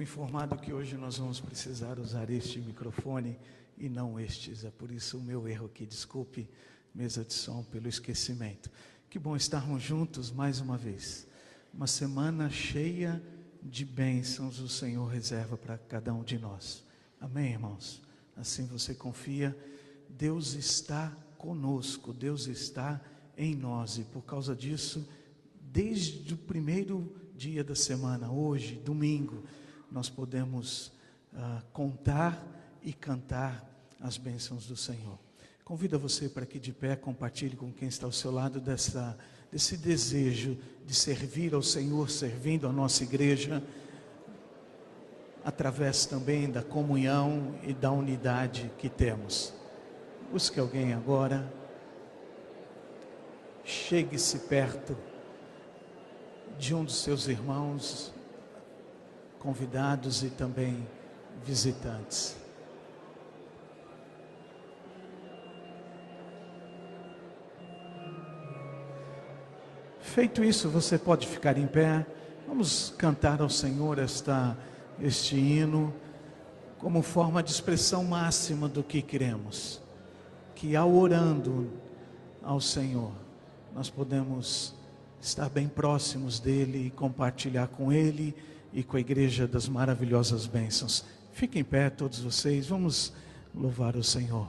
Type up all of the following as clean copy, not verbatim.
fui informado que hoje nós vamos precisar usar este microfone e não estes. É por isso o meu erro aqui. Desculpe, mesa de som, pelo esquecimento. Que bom estarmos juntos mais uma vez. Uma semana cheia de bênçãos o Senhor reserva para cada um de nós. Amém, irmãos? Assim você confia. Deus está conosco, Deus está em nós. E por causa disso, desde o primeiro dia da semana, hoje, domingo, nós podemos contar e cantar as bênçãos do Senhor. Convido você para que de pé compartilhe com quem está ao seu lado desse desejo de servir ao Senhor, servindo a nossa igreja, através também da comunhão e da unidade que temos. Busque alguém agora, chegue-se perto de um dos seus irmãos, convidados e também visitantes. Feito isso, você pode ficar em pé. Vamos cantar ao Senhor este hino como forma de expressão máxima do que queremos. Que ao orando ao Senhor, nós podemos estar bem próximos dEle e compartilhar com Ele e com a igreja das maravilhosas bênçãos. Fiquem em pé todos vocês, vamos louvar o Senhor.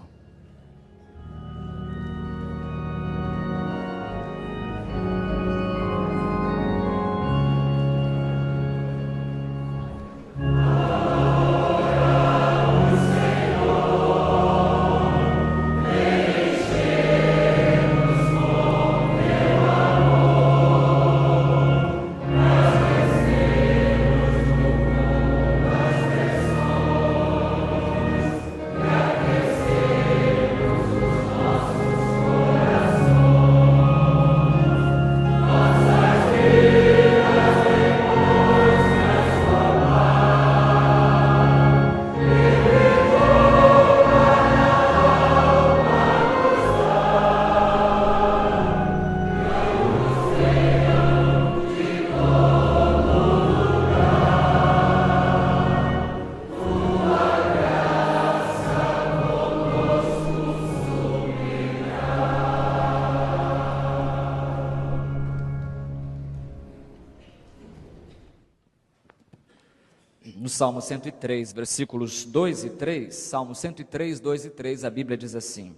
No Salmo 103, versículos 2 e 3, Salmo 103, 2 e 3, a Bíblia diz assim: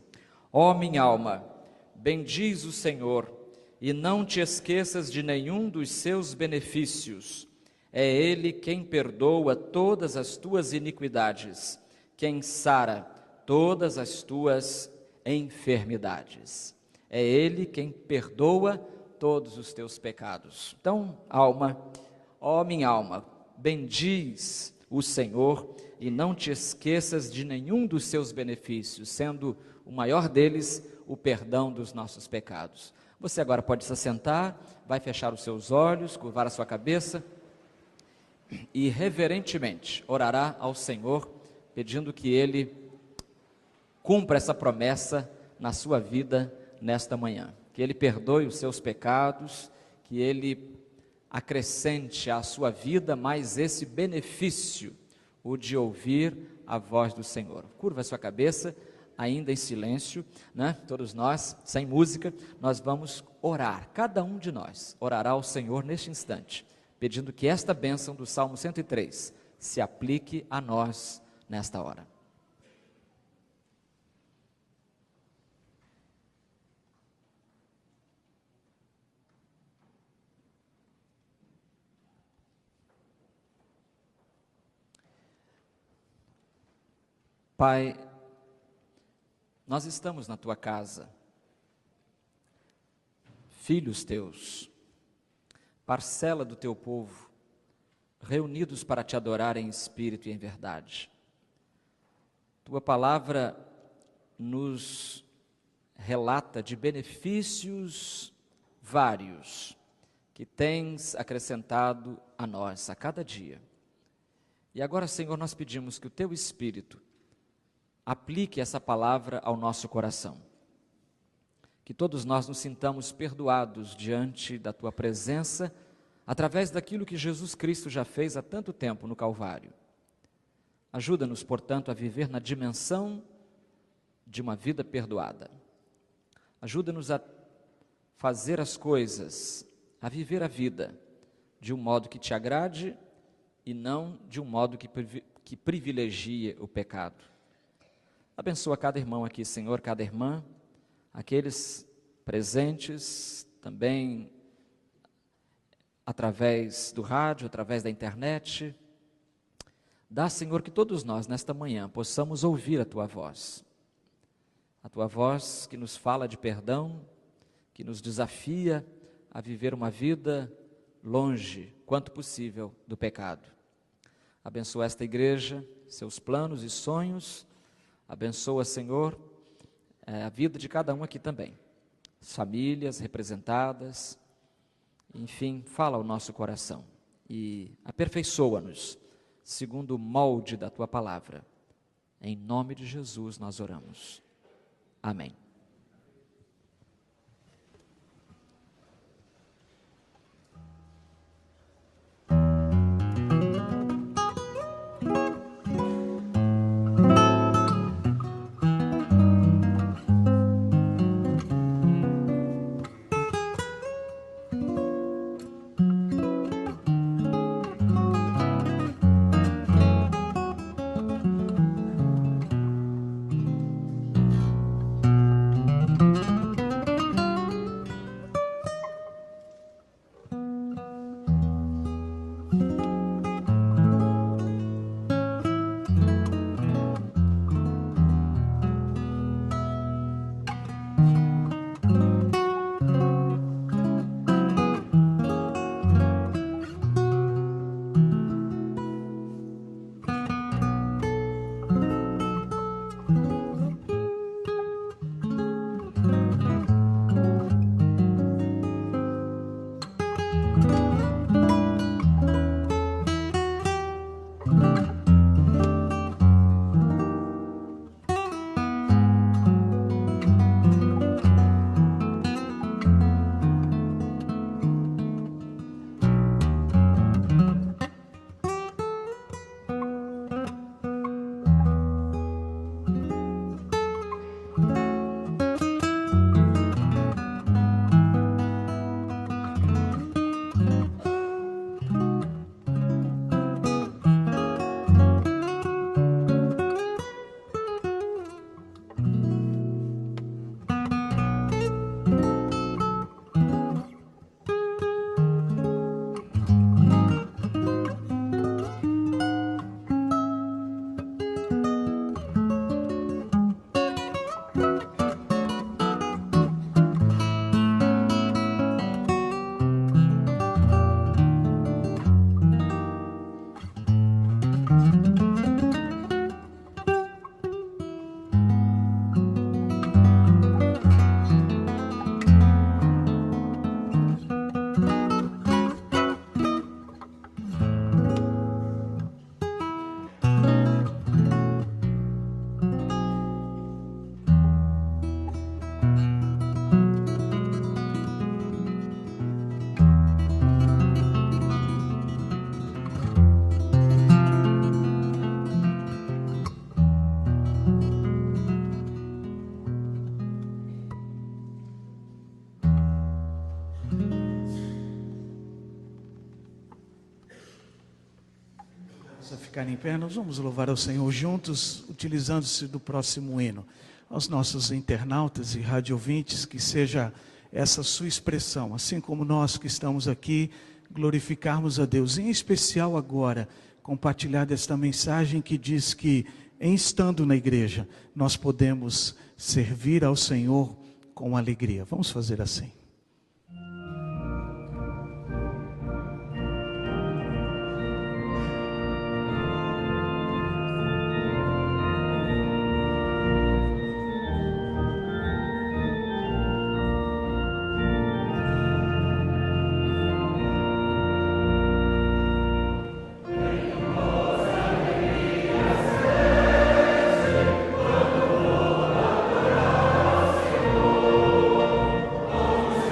Ó minha alma, bendiz o Senhor, e não te esqueças de nenhum dos seus benefícios. É Ele quem perdoa todas as tuas iniquidades, quem sara todas as tuas enfermidades. É Ele quem perdoa todos os teus pecados. Então, alma, ó minha alma, bendiz o Senhor e não te esqueças de nenhum dos seus benefícios, sendo o maior deles o perdão dos nossos pecados. Você agora pode se assentar, vai fechar os seus olhos, curvar a sua cabeça e reverentemente orará ao Senhor, pedindo que Ele cumpra essa promessa na sua vida nesta manhã. Que Ele perdoe os seus pecados, que Ele acrescente à sua vida mais esse benefício, o de ouvir a voz do Senhor. Curva a sua cabeça, ainda em silêncio, né? Todos nós, sem música, nós vamos orar. Cada um de nós orará ao Senhor neste instante, pedindo que esta bênção do Salmo 103 se aplique a nós nesta hora. Pai, nós estamos na Tua casa, filhos Teus, parcela do Teu povo, reunidos para Te adorar em espírito e em verdade. Tua palavra nos relata de benefícios vários que Tens acrescentado a nós a cada dia. E agora, Senhor, nós pedimos que o Teu Espírito aplique essa palavra ao nosso coração. Que todos nós nos sintamos perdoados diante da Tua presença, através daquilo que Jesus Cristo já fez há tanto tempo no Calvário. Ajuda-nos, portanto, a viver na dimensão de uma vida perdoada. Ajuda-nos a fazer as coisas, a viver a vida de um modo que te agrade e não de um modo que privilegie o pecado. Abençoa cada irmão aqui, Senhor, cada irmã, aqueles presentes também através do rádio, através da internet. Dá, Senhor, que todos nós, nesta manhã, possamos ouvir a Tua voz que nos fala de perdão, que nos desafia a viver uma vida longe, quanto possível, do pecado. Abençoa esta igreja, seus planos e sonhos. Abençoa, Senhor, a vida de cada um aqui também. As famílias representadas. Enfim, fala ao nosso coração e aperfeiçoa-nos segundo o molde da Tua palavra. Em nome de Jesus nós oramos. Amém. A ficar em pé, nós vamos louvar ao Senhor juntos, utilizando-se do próximo hino. Aos nossos internautas e radiovintes, que seja essa sua expressão, assim como nós que estamos aqui, glorificarmos a Deus, em especial agora, compartilhar desta mensagem que diz que, em estando na igreja, nós podemos servir ao Senhor com alegria. Vamos fazer assim. Oh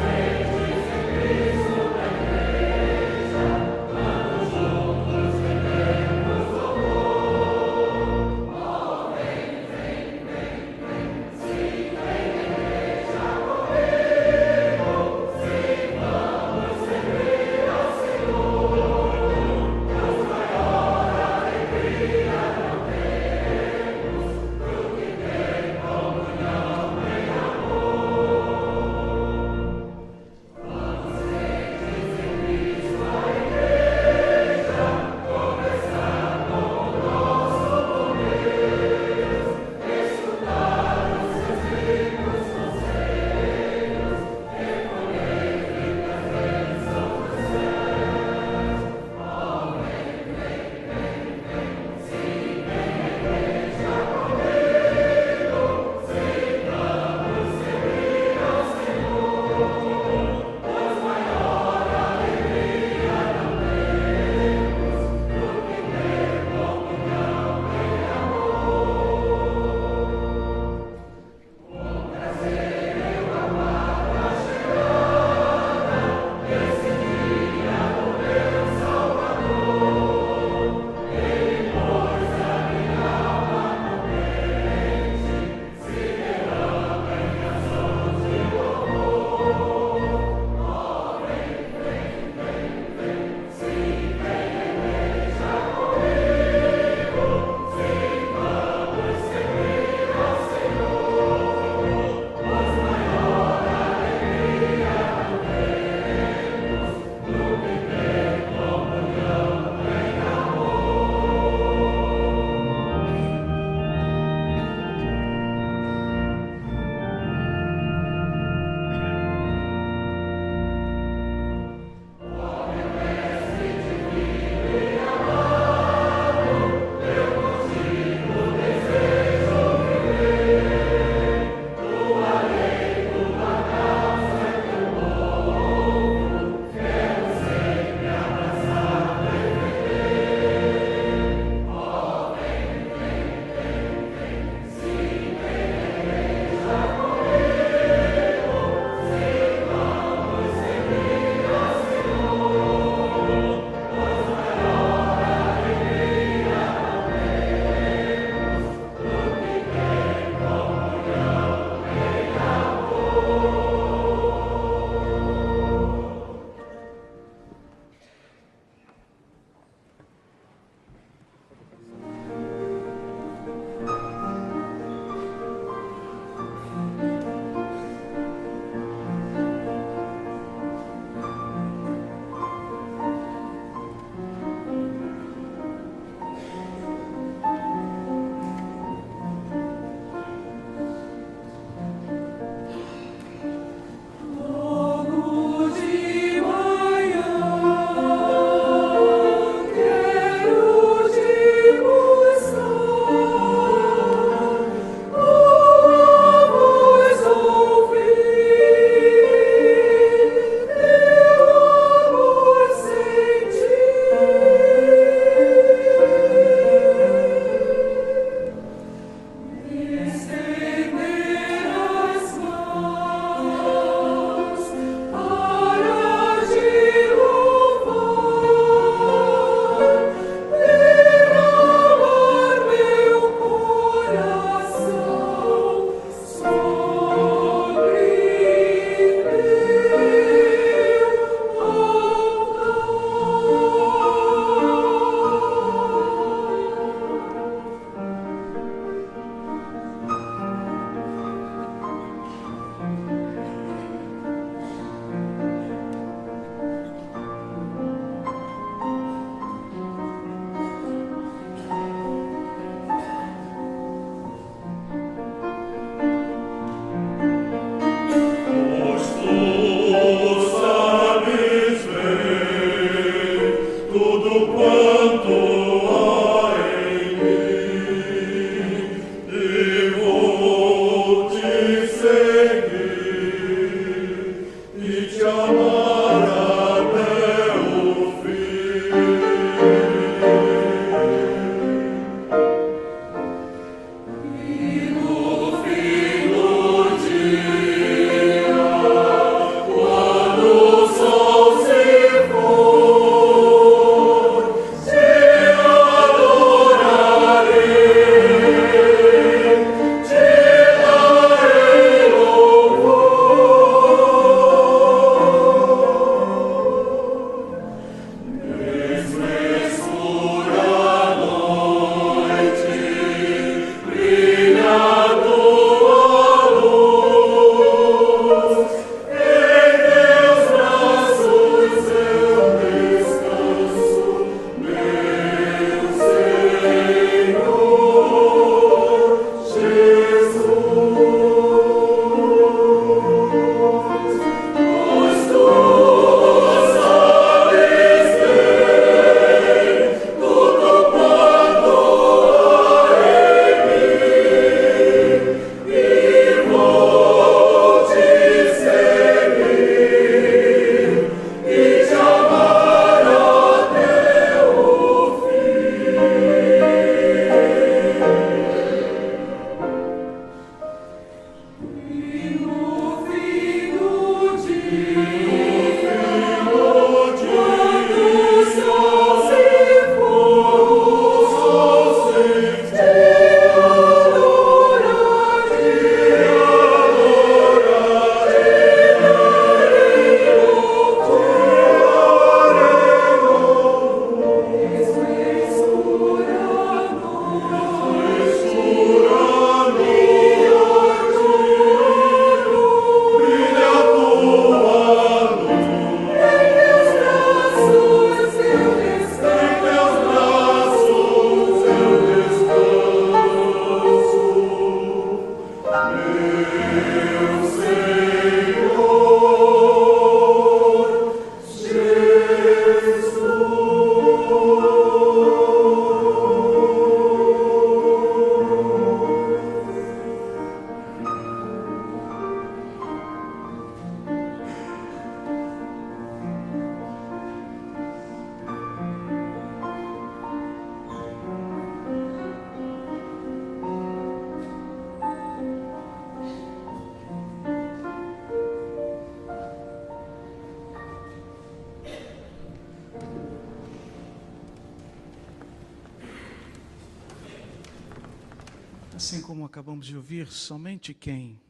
Assim como acabamos de ouvir, somente quem,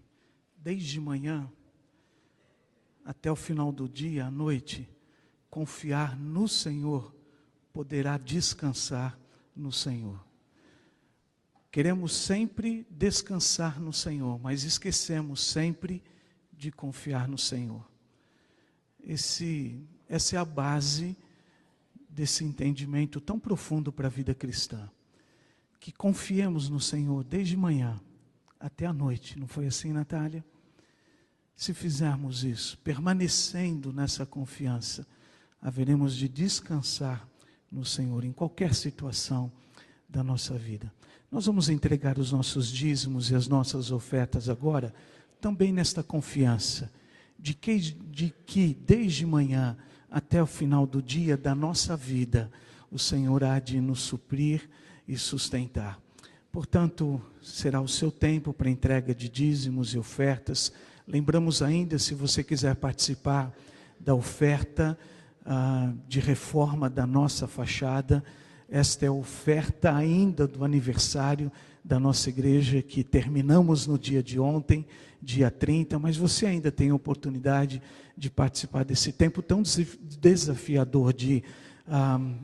desde manhã até o final do dia, à noite, confiar no Senhor, poderá descansar no Senhor. Queremos sempre descansar no Senhor, mas esquecemos sempre de confiar no Senhor. Essa é a base desse entendimento tão profundo para a vida cristã. Que confiemos no Senhor desde manhã até a noite. Não foi assim, Natália? Se fizermos isso, permanecendo nessa confiança, haveremos de descansar no Senhor em qualquer situação da nossa vida. Nós vamos entregar os nossos dízimos e as nossas ofertas agora, também nesta confiança, de que desde manhã até o final do dia da nossa vida, o Senhor há de nos suprir e sustentar. Portanto, será o seu tempo para entrega de dízimos e ofertas. Lembramos ainda, se você quiser participar da oferta de reforma da nossa fachada, esta é a oferta ainda do aniversário da nossa igreja, que terminamos no dia de ontem, dia 30, mas você ainda tem a oportunidade de participar desse tempo tão desafiador de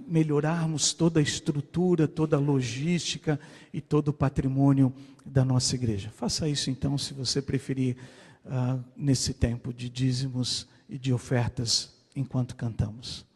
melhorarmos toda a estrutura, toda a logística e todo o patrimônio da nossa igreja. Faça isso então, se você preferir, nesse tempo de dízimos e de ofertas, enquanto cantamos.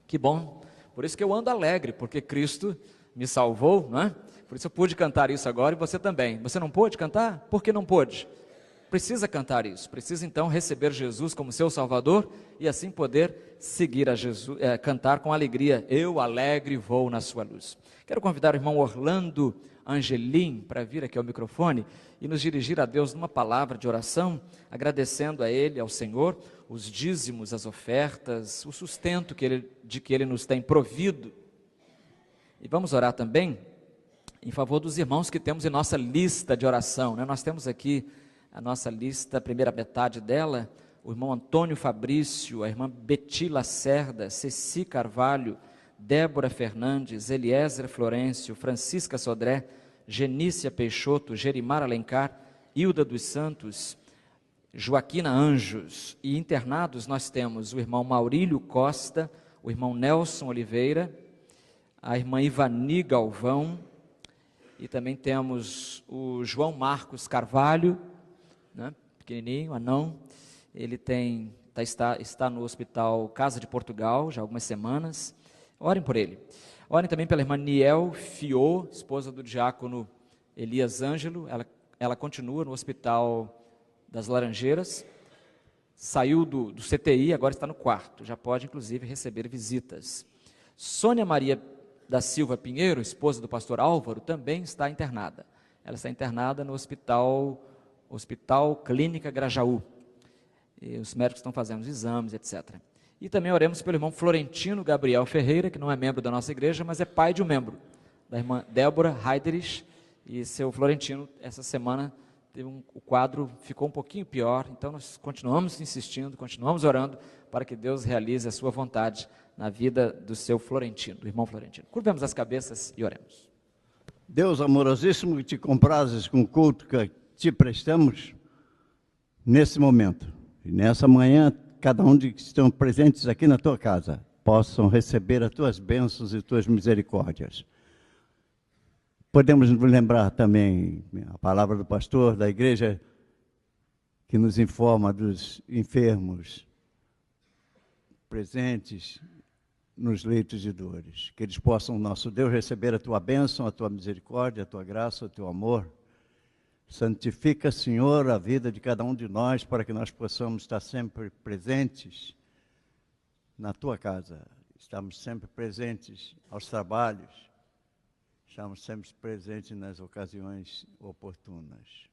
Que bom, por isso que eu ando alegre, porque Cristo me salvou, não é? Por isso eu pude cantar isso agora e você também. Você não pôde cantar? Por que não pôde? Precisa cantar isso, precisa então receber Jesus como seu Salvador e assim poder seguir a Jesus, cantar com alegria, eu alegre vou na sua luz. Quero convidar o irmão Orlando Angelim para vir aqui ao microfone e nos dirigir a Deus numa palavra de oração, agradecendo a Ele, ao Senhor, os dízimos, as ofertas, o sustento de que Ele nos tem provido. E vamos orar também em favor dos irmãos que temos em nossa lista de oração, né? Nós temos aqui a nossa lista, a primeira metade dela, o irmão Antônio Fabrício, a irmã Beti Lacerda, Ceci Carvalho, Débora Fernandes, Eliezer Florencio, Francisca Sodré, Genícia Peixoto, Gerimar Alencar, Hilda dos Santos, Joaquina Anjos. E internados nós temos o irmão Maurílio Costa, o irmão Nelson Oliveira, a irmã Ivani Galvão, e também temos o João Marcos Carvalho, né, pequenininho, anão. Ele está no hospital Casa de Portugal já há algumas semanas. Orem por ele. Orem também pela irmã Niel Fiô, esposa do diácono Elias Ângelo. Ela continua no hospital das Laranjeiras. Saiu do CTI, agora está no quarto. Já pode, inclusive, receber visitas. Sônia Maria da Silva Pinheiro, esposa do pastor Álvaro, também está internada. Ela está internada no Hospital Clínica Grajaú. E os médicos estão fazendo os exames, etc. E também oremos pelo irmão Florentino Gabriel Ferreira, que não é membro da nossa igreja, mas é pai de um membro, da irmã Débora Heiderich. E seu Florentino, essa semana, o quadro ficou um pouquinho pior, então nós continuamos insistindo, continuamos orando para que Deus realize a sua vontade na vida do seu Florentino, do irmão Florentino. Curvemos as cabeças e oremos. Deus amorosíssimo, que te comprases com o culto que te prestamos nesse momento. E nessa manhã, cada um de que estão presentes aqui na tua casa possam receber as tuas bênçãos e tuas misericórdias. Podemos nos lembrar também a palavra do pastor da igreja que nos informa dos enfermos presentes nos leitos de dores. Que eles possam, nosso Deus, receber a tua bênção, a tua misericórdia, a tua graça, o teu amor. Santifica, Senhor, a vida de cada um de nós para que nós possamos estar sempre presentes na tua casa. Estamos sempre presentes aos trabalhos. Estamos sempre presentes nas ocasiões oportunas.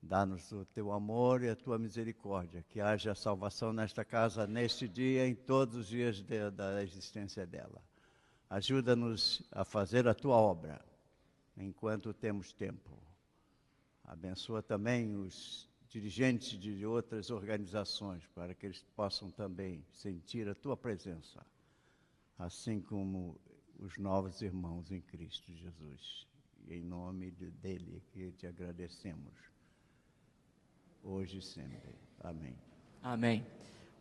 Dá-nos o teu amor e a tua misericórdia, que haja salvação nesta casa, neste dia, em todos os dias da existência dela. Ajuda-nos a fazer a tua obra, enquanto temos tempo. Abençoa também os dirigentes de outras organizações, para que eles possam também sentir a tua presença, assim como os novos irmãos em Cristo Jesus. E em nome dele que te agradecemos, hoje e sempre. Amém. Amém.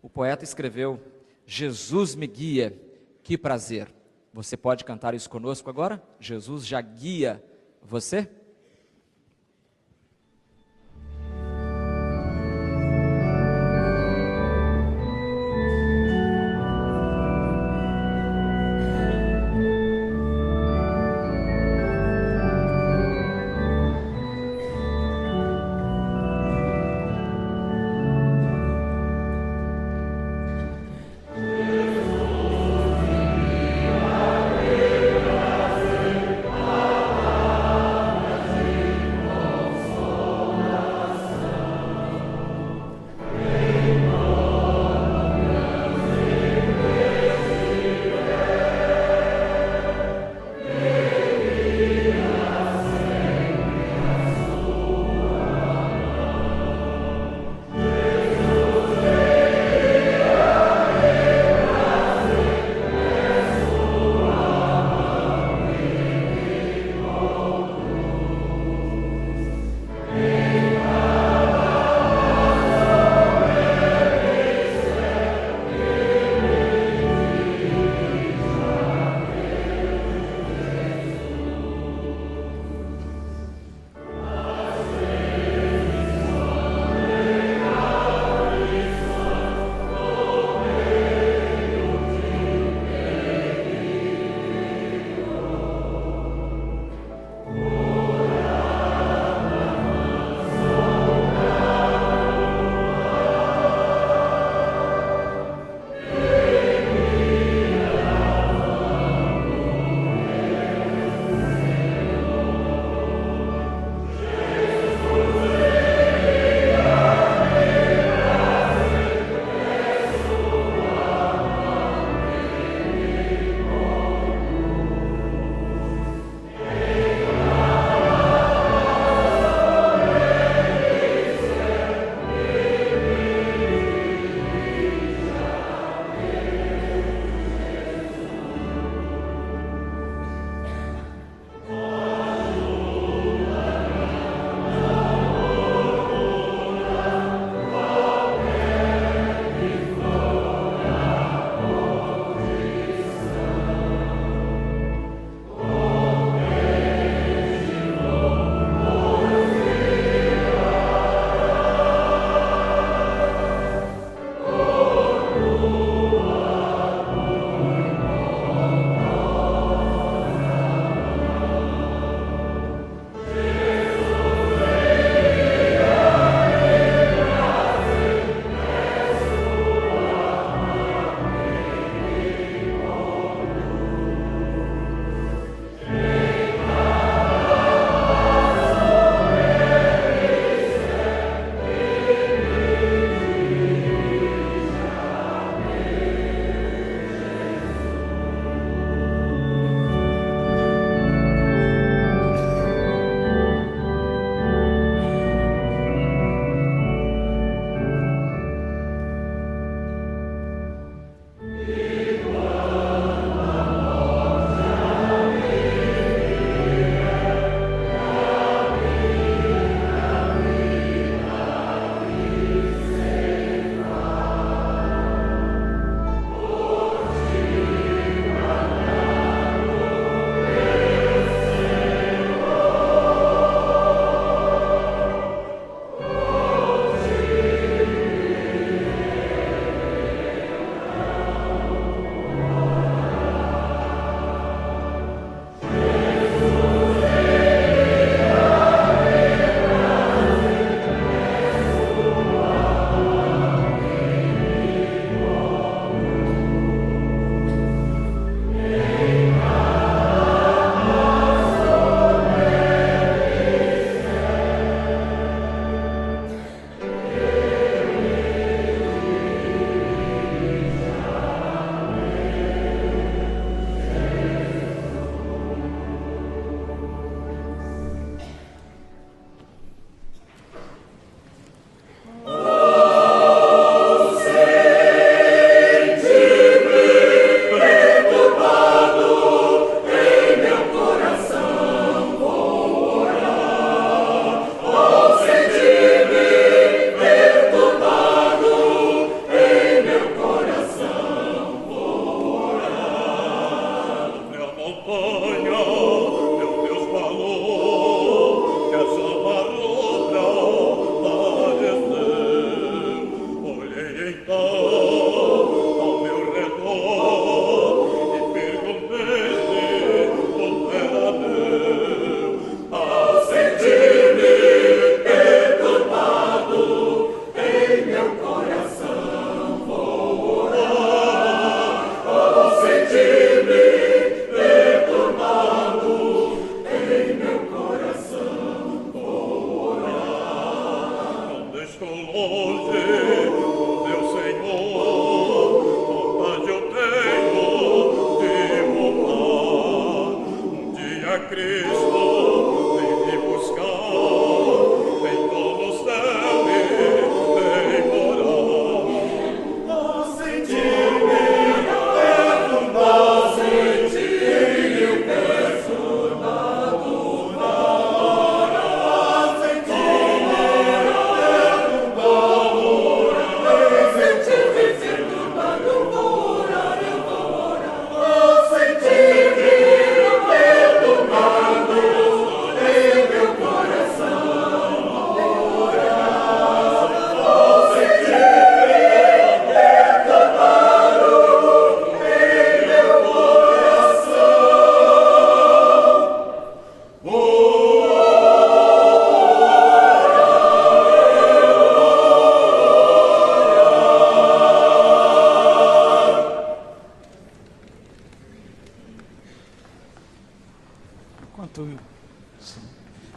O poeta escreveu: Jesus me guia, que prazer. Você pode cantar isso conosco agora? Jesus já guia você?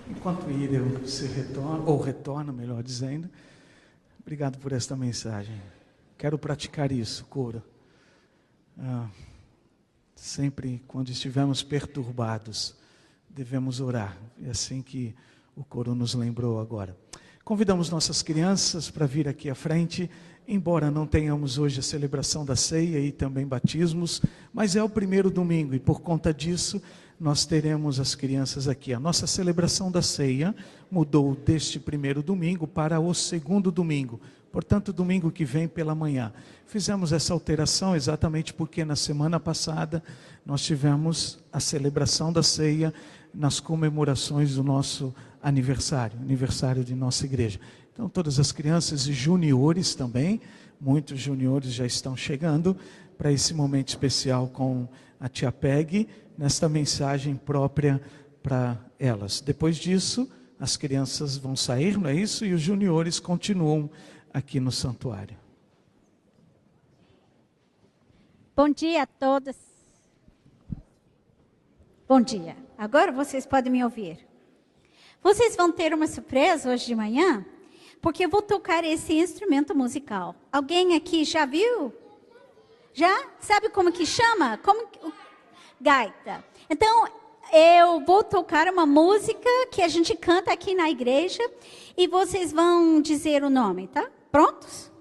Enquanto Ira se retorna, ou retorna, melhor dizendo, obrigado por esta mensagem. Quero praticar isso, coro. Sempre quando estivermos perturbados, devemos orar. É assim que o coro nos lembrou agora. Convidamos nossas crianças para vir aqui à frente, embora não tenhamos hoje a celebração da ceia e também batismos, mas é o primeiro domingo e por conta disso nós teremos as crianças aqui. A nossa celebração da ceia mudou deste primeiro domingo para o segundo domingo, portanto domingo que vem pela manhã. Fizemos essa alteração exatamente porque na semana passada nós tivemos a celebração da ceia nas comemorações do nosso aniversário de nossa igreja. Então todas as crianças e juniores também, muitos juniores já estão chegando para esse momento especial com a tia Peg, nesta mensagem própria para elas. Depois disso, as crianças vão sair, não é isso? E os juniores continuam aqui no santuário. Bom dia a todos. Bom dia. Agora vocês podem me ouvir. Vocês vão ter uma surpresa hoje de manhã, porque eu vou tocar esse instrumento musical. Alguém aqui já viu? Já? Sabe como que chama? Gaita. Então, eu vou tocar uma música que a gente canta aqui na igreja e vocês vão dizer o nome, tá? Prontos?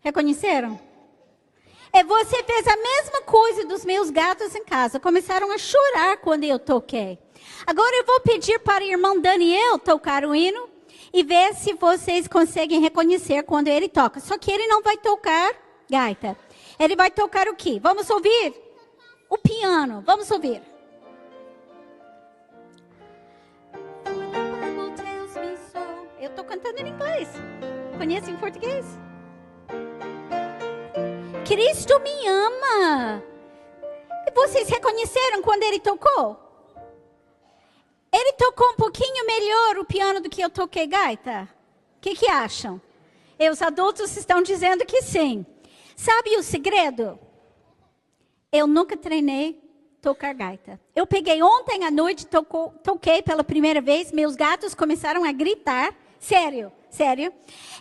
Reconheceram? Você fez a mesma coisa dos meus gatos em casa. Começaram a chorar quando eu toquei. Agora eu vou pedir para o irmão Daniel tocar o hino e ver se vocês conseguem reconhecer quando ele toca. Só que ele não vai tocar gaita. Ele vai tocar o quê? Vamos ouvir? O piano. Vamos ouvir. Eu estou cantando em inglês. Conhece em português? Cristo me ama. E vocês reconheceram quando ele tocou? Ele tocou um pouquinho melhor o piano do que eu toquei gaita? O que acham? Os adultos estão dizendo que sim. Sabe o segredo? Eu nunca treinei tocar gaita. Eu peguei ontem à noite, toquei pela primeira vez, meus gatos começaram a gritar. Sério.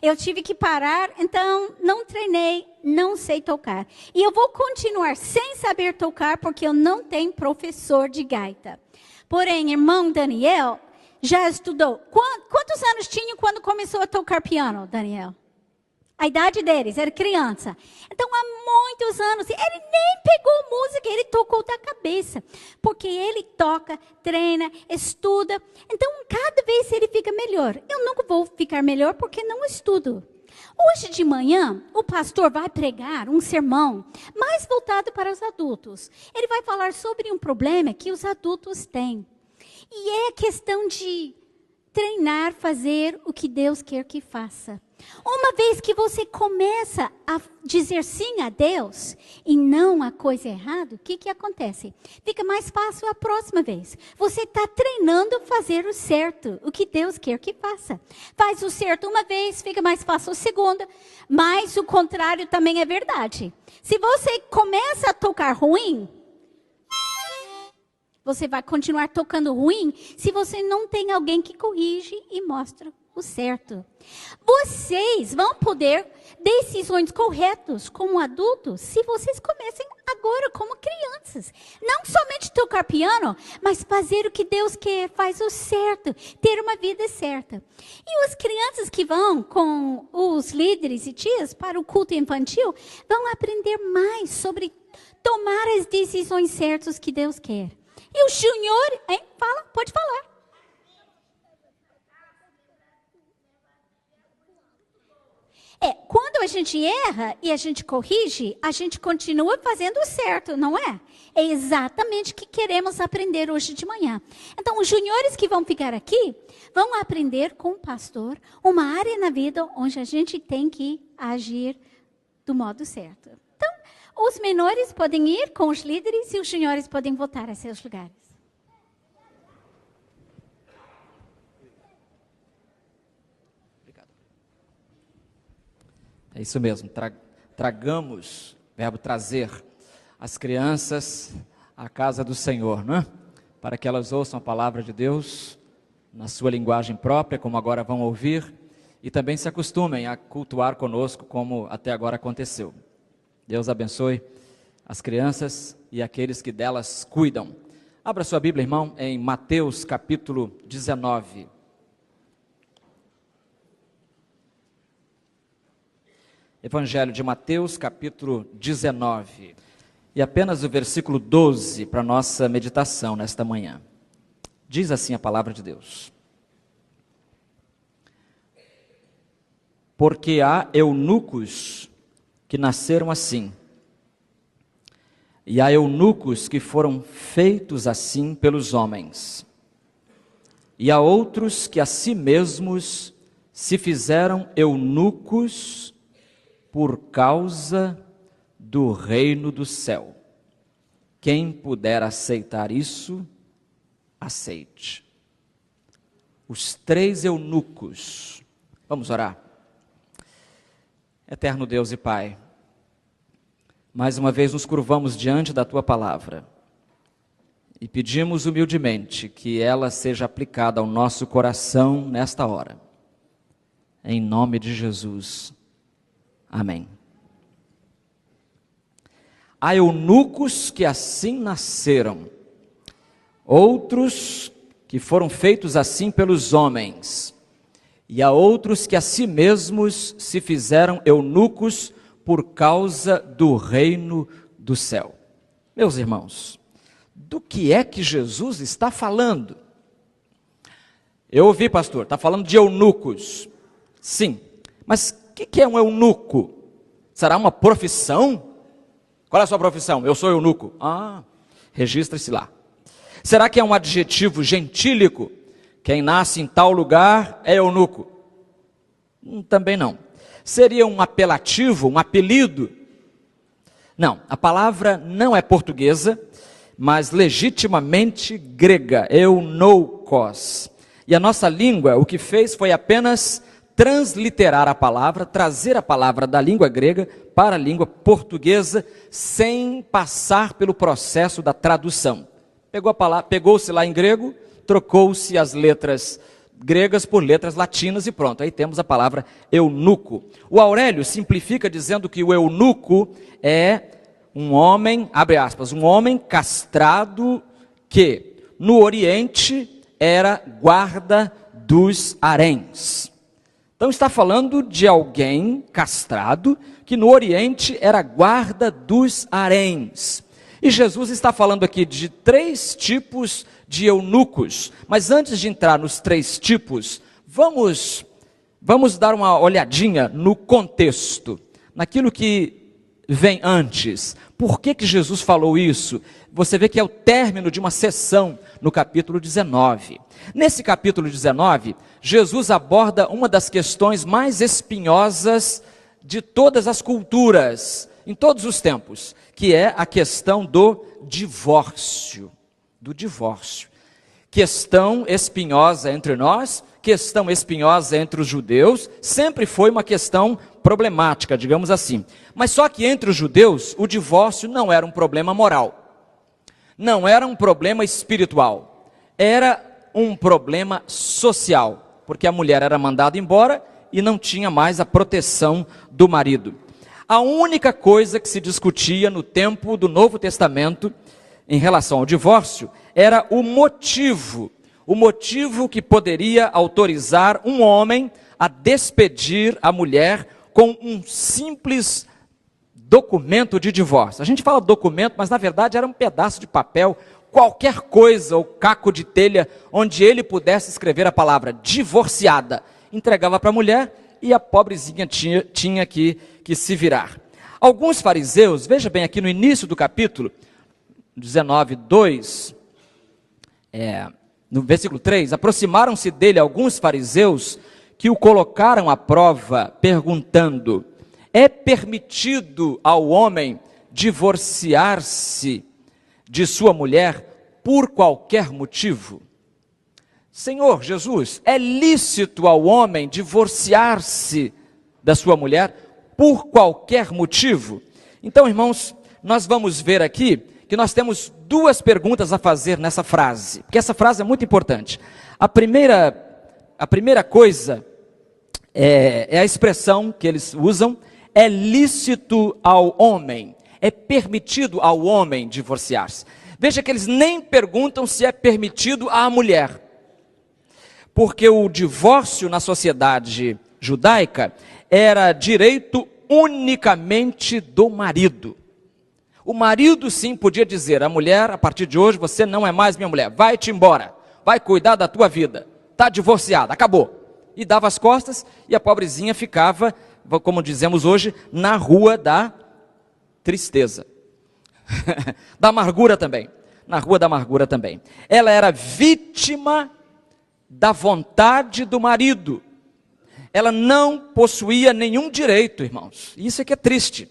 Eu tive que parar, então não treinei, não sei tocar. E eu vou continuar sem saber tocar, porque eu não tenho professor de gaita. Porém, irmão Daniel já estudou. Quantos anos tinha quando começou a tocar piano, Daniel? A idade deles, era criança. Então, há muitos anos, ele nem pegou música, ele tocou da cabeça. Porque ele toca, treina, estuda. Então, cada vez ele fica melhor. Eu nunca vou ficar melhor porque não estudo. Hoje de manhã, o pastor vai pregar um sermão mais voltado para os adultos. Ele vai falar sobre um problema que os adultos têm. E é questão de treinar, fazer o que Deus quer que faça. Uma vez que você começa a dizer sim a Deus e não a coisa errada, o que acontece? Fica mais fácil a próxima vez. Você está treinando a fazer o certo, o que Deus quer que faça. Faz o certo uma vez, fica mais fácil a segunda, mas o contrário também é verdade. Se você começa a tocar ruim, você vai continuar tocando ruim se você não tem alguém que corrige e mostra o certo. Vocês vão poder decisões corretas como adultos se vocês comecem agora como crianças. Não somente tocar piano, mas fazer o que Deus quer, faz o certo, ter uma vida certa. E as crianças que vão com os líderes e tias para o culto infantil vão aprender mais sobre tomar as decisões certas que Deus quer. E o Júnior, fala, pode falar. Quando a gente erra e a gente corrige, a gente continua fazendo o certo, não é? É exatamente o que queremos aprender hoje de manhã. Então, os juniores que vão ficar aqui, vão aprender com o pastor uma área na vida onde a gente tem que agir do modo certo. Então, os menores podem ir com os líderes e os juniores podem voltar a seus lugares. É isso mesmo, tragamos, verbo trazer, as crianças à casa do Senhor, né? Para que elas ouçam a palavra de Deus na sua linguagem própria, como agora vão ouvir, e também se acostumem a cultuar conosco, como até agora aconteceu. Deus abençoe as crianças e aqueles que delas cuidam. Abra sua Bíblia, irmão, em Mateus capítulo 19. Evangelho de Mateus, capítulo 19, e apenas o versículo 12 para nossa meditação nesta manhã. Diz assim a palavra de Deus: Porque há eunucos que nasceram assim, e há eunucos que foram feitos assim pelos homens, e há outros que a si mesmos se fizeram eunucos por causa do reino do céu. Quem puder aceitar isso, aceite. Os 3 eunucos. Vamos orar. Eterno Deus e Pai, mais uma vez nos curvamos diante da Tua palavra e pedimos humildemente que ela seja aplicada ao nosso coração nesta hora. Em nome de Jesus. Amém. Há eunucos que assim nasceram, outros que foram feitos assim pelos homens, e há outros que a si mesmos se fizeram eunucos por causa do reino do céu. Meus irmãos, do que é que Jesus está falando? Eu ouvi, pastor, está falando de eunucos. Sim, mas o que é um eunuco? Será uma profissão? Qual é a sua profissão? Eu sou eunuco. Registre-se lá. Será que é um adjetivo gentílico? Quem nasce em tal lugar é eunuco? Também não. Seria um apelativo, um apelido? Não, a palavra não é portuguesa, mas legitimamente grega, eunoukos. E a nossa língua, o que fez foi apenas transliterar a palavra, trazer a palavra da língua grega para a língua portuguesa, sem passar pelo processo da tradução. Pegou-se lá em grego, trocou-se as letras gregas por letras latinas e pronto, aí temos a palavra eunuco. O Aurélio simplifica dizendo que o eunuco é um homem, abre aspas, um homem castrado que no Oriente era guarda dos haréns. Então está falando de alguém castrado que no Oriente era guarda dos haréns. E Jesus está falando aqui de 3 tipos de eunucos. Mas antes de entrar nos 3 tipos, vamos Vamos dar uma olhadinha no contexto, naquilo que vem antes. Por que Jesus falou isso? Você vê que é o término de uma sessão no capítulo 19. Nesse capítulo 19, Jesus aborda uma das questões mais espinhosas de todas as culturas, em todos os tempos, que é a questão do divórcio. Do divórcio. Questão espinhosa entre nós, questão espinhosa entre os judeus, sempre foi uma questão problemática, digamos assim. Mas só que entre os judeus, o divórcio não era um problema moral, não era um problema espiritual, era um problema social, porque a mulher era mandada embora e não tinha mais a proteção do marido. A única coisa que se discutia no tempo do Novo Testamento em relação ao divórcio era o motivo que poderia autorizar um homem a despedir a mulher com um simples documento de divórcio. A gente fala documento, mas na verdade era um pedaço de papel, qualquer coisa, ou caco de telha, onde ele pudesse escrever a palavra divorciada. Entregava para a mulher e a pobrezinha tinha que se virar. Alguns fariseus, veja bem aqui no início do capítulo 19, 2, no versículo 3, aproximaram-se dele alguns fariseus que o colocaram à prova, perguntando: é permitido ao homem divorciar-se de sua mulher por qualquer motivo? Senhor Jesus, é lícito ao homem divorciar-se da sua mulher por qualquer motivo? Então, irmãos, nós vamos ver aqui que nós temos duas perguntas a fazer nessa frase, porque essa frase é muito importante. A primeira coisa é a expressão que eles usam: é lícito ao homem, é permitido ao homem divorciar-se. Veja que eles nem perguntam se é permitido à mulher, porque o divórcio na sociedade judaica era direito unicamente do marido. O marido sim podia dizer à mulher: a partir de hoje você não é mais minha mulher, vai-te embora, vai cuidar da tua vida, está divorciada, acabou. E dava as costas e a pobrezinha ficava, como dizemos hoje, na rua da tristeza, da amargura também, na rua da amargura também. Ela era vítima da vontade do marido, ela não possuía nenhum direito, irmãos, isso é que é triste.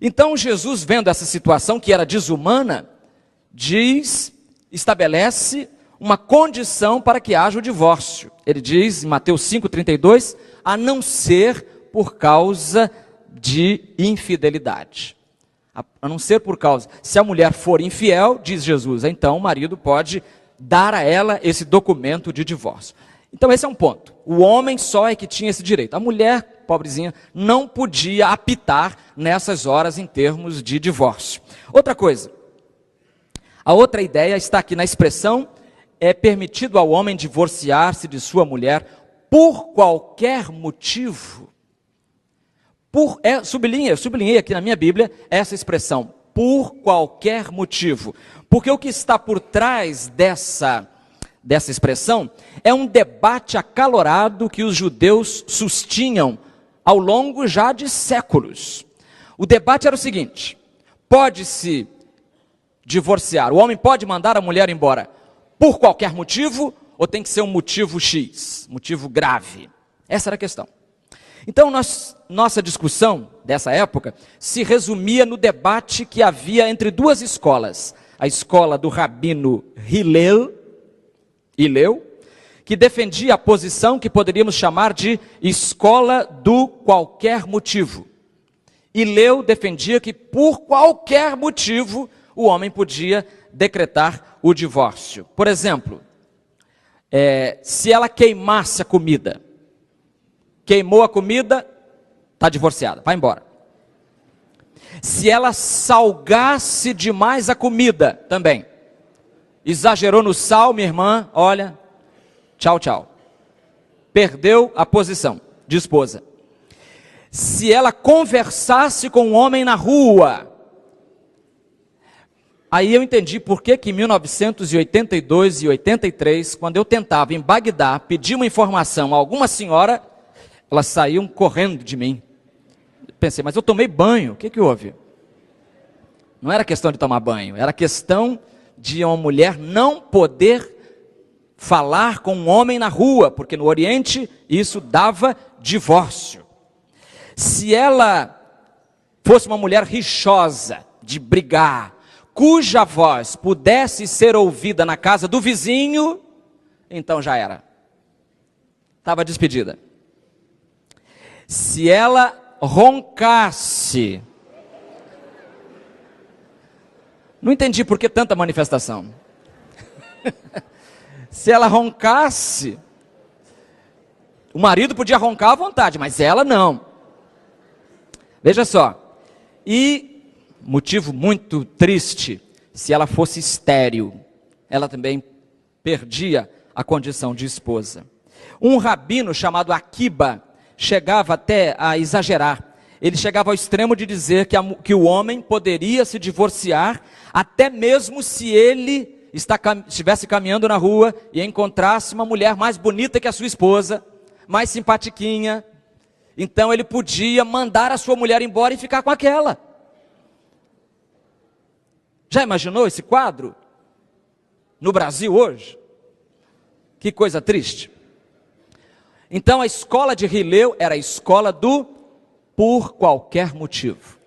Então Jesus, vendo essa situação que era desumana, estabelece uma condição para que haja o divórcio. Ele diz em Mateus 5,32, a não ser por causa de infidelidade. A não ser por causa, se a mulher for infiel, diz Jesus, então o marido pode dar a ela esse documento de divórcio. Então esse é um ponto. O homem só é que tinha esse direito. A mulher, pobrezinha, não podia apitar nessas horas em termos de divórcio. Outra coisa, a outra ideia está aqui na expressão: é permitido ao homem divorciar-se de sua mulher por qualquer motivo. Sublinhei aqui na minha Bíblia essa expressão, por qualquer motivo. Porque o que está por trás dessa expressão é um debate acalorado que os judeus sustinham ao longo já de séculos. O debate era o seguinte: pode-se divorciar, o homem pode mandar a mulher embora por qualquer motivo, ou tem que ser um motivo X, motivo grave? Essa era a questão. Então nossa discussão dessa época se resumia no debate que havia entre duas escolas: a escola do rabino Hillel, que defendia a posição que poderíamos chamar de escola do qualquer motivo. Hillel defendia que por qualquer motivo o homem podia decretar o divórcio. Por exemplo, se ela queimasse a comida, queimou a comida, está divorciada, vai embora. Se ela salgasse demais a comida, também. Exagerou no sal, minha irmã, olha, tchau, tchau. Perdeu a posição de esposa. Se ela conversasse com um homem na rua, aí eu entendi por que em 1982 e 83, quando eu tentava em Bagdá pedir uma informação a alguma senhora, Elas saíam correndo de mim. Pensei, mas eu tomei banho, o que houve? Não era questão de tomar banho, era questão de uma mulher não poder falar com um homem na rua, porque no Oriente isso dava divórcio. Se ela fosse uma mulher rixosa, de brigar, cuja voz pudesse ser ouvida na casa do vizinho, então já era. Estava despedida. Se ela roncasse, não entendi por que tanta manifestação. Se ela roncasse, o marido podia roncar à vontade, mas ela não. Veja só, e motivo muito triste, se ela fosse estéril, ela também perdia a condição de esposa. Um rabino chamado Akiba chegava até a exagerar. Ele chegava ao extremo de dizer que o homem poderia se divorciar, até mesmo se ele estivesse caminhando na rua e encontrasse uma mulher mais bonita que a sua esposa, mais simpatiquinha. Então ele podia mandar a sua mulher embora e ficar com aquela. Já imaginou esse quadro? No Brasil hoje? Que coisa triste. Então a escola de Hillel era a escola do por qualquer motivo.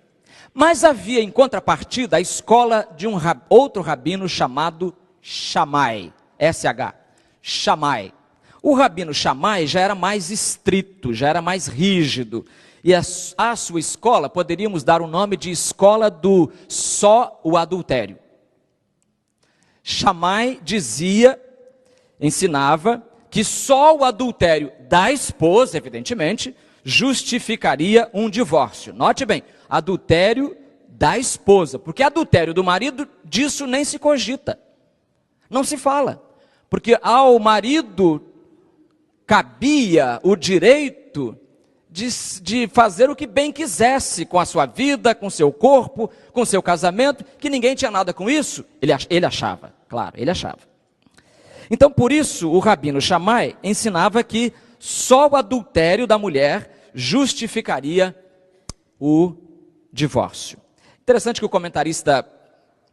Mas havia em contrapartida a escola de outro rabino chamado Shammai, S-H, Shammai. O rabino Shammai já era mais estrito, já era mais rígido. E a sua escola, poderíamos dar o nome de escola do só o adultério. Shammai ensinava que só o adultério da esposa, evidentemente, justificaria um divórcio. Note bem, adultério da esposa, porque adultério do marido, disso nem se cogita, não se fala, porque ao marido cabia o direito de fazer o que bem quisesse com a sua vida, com seu corpo, com seu casamento, que ninguém tinha nada com isso, ele achava, claro, ele achava. Então por isso o rabino Shammai ensinava que só o adultério da mulher justificaria o divórcio. Interessante que o comentarista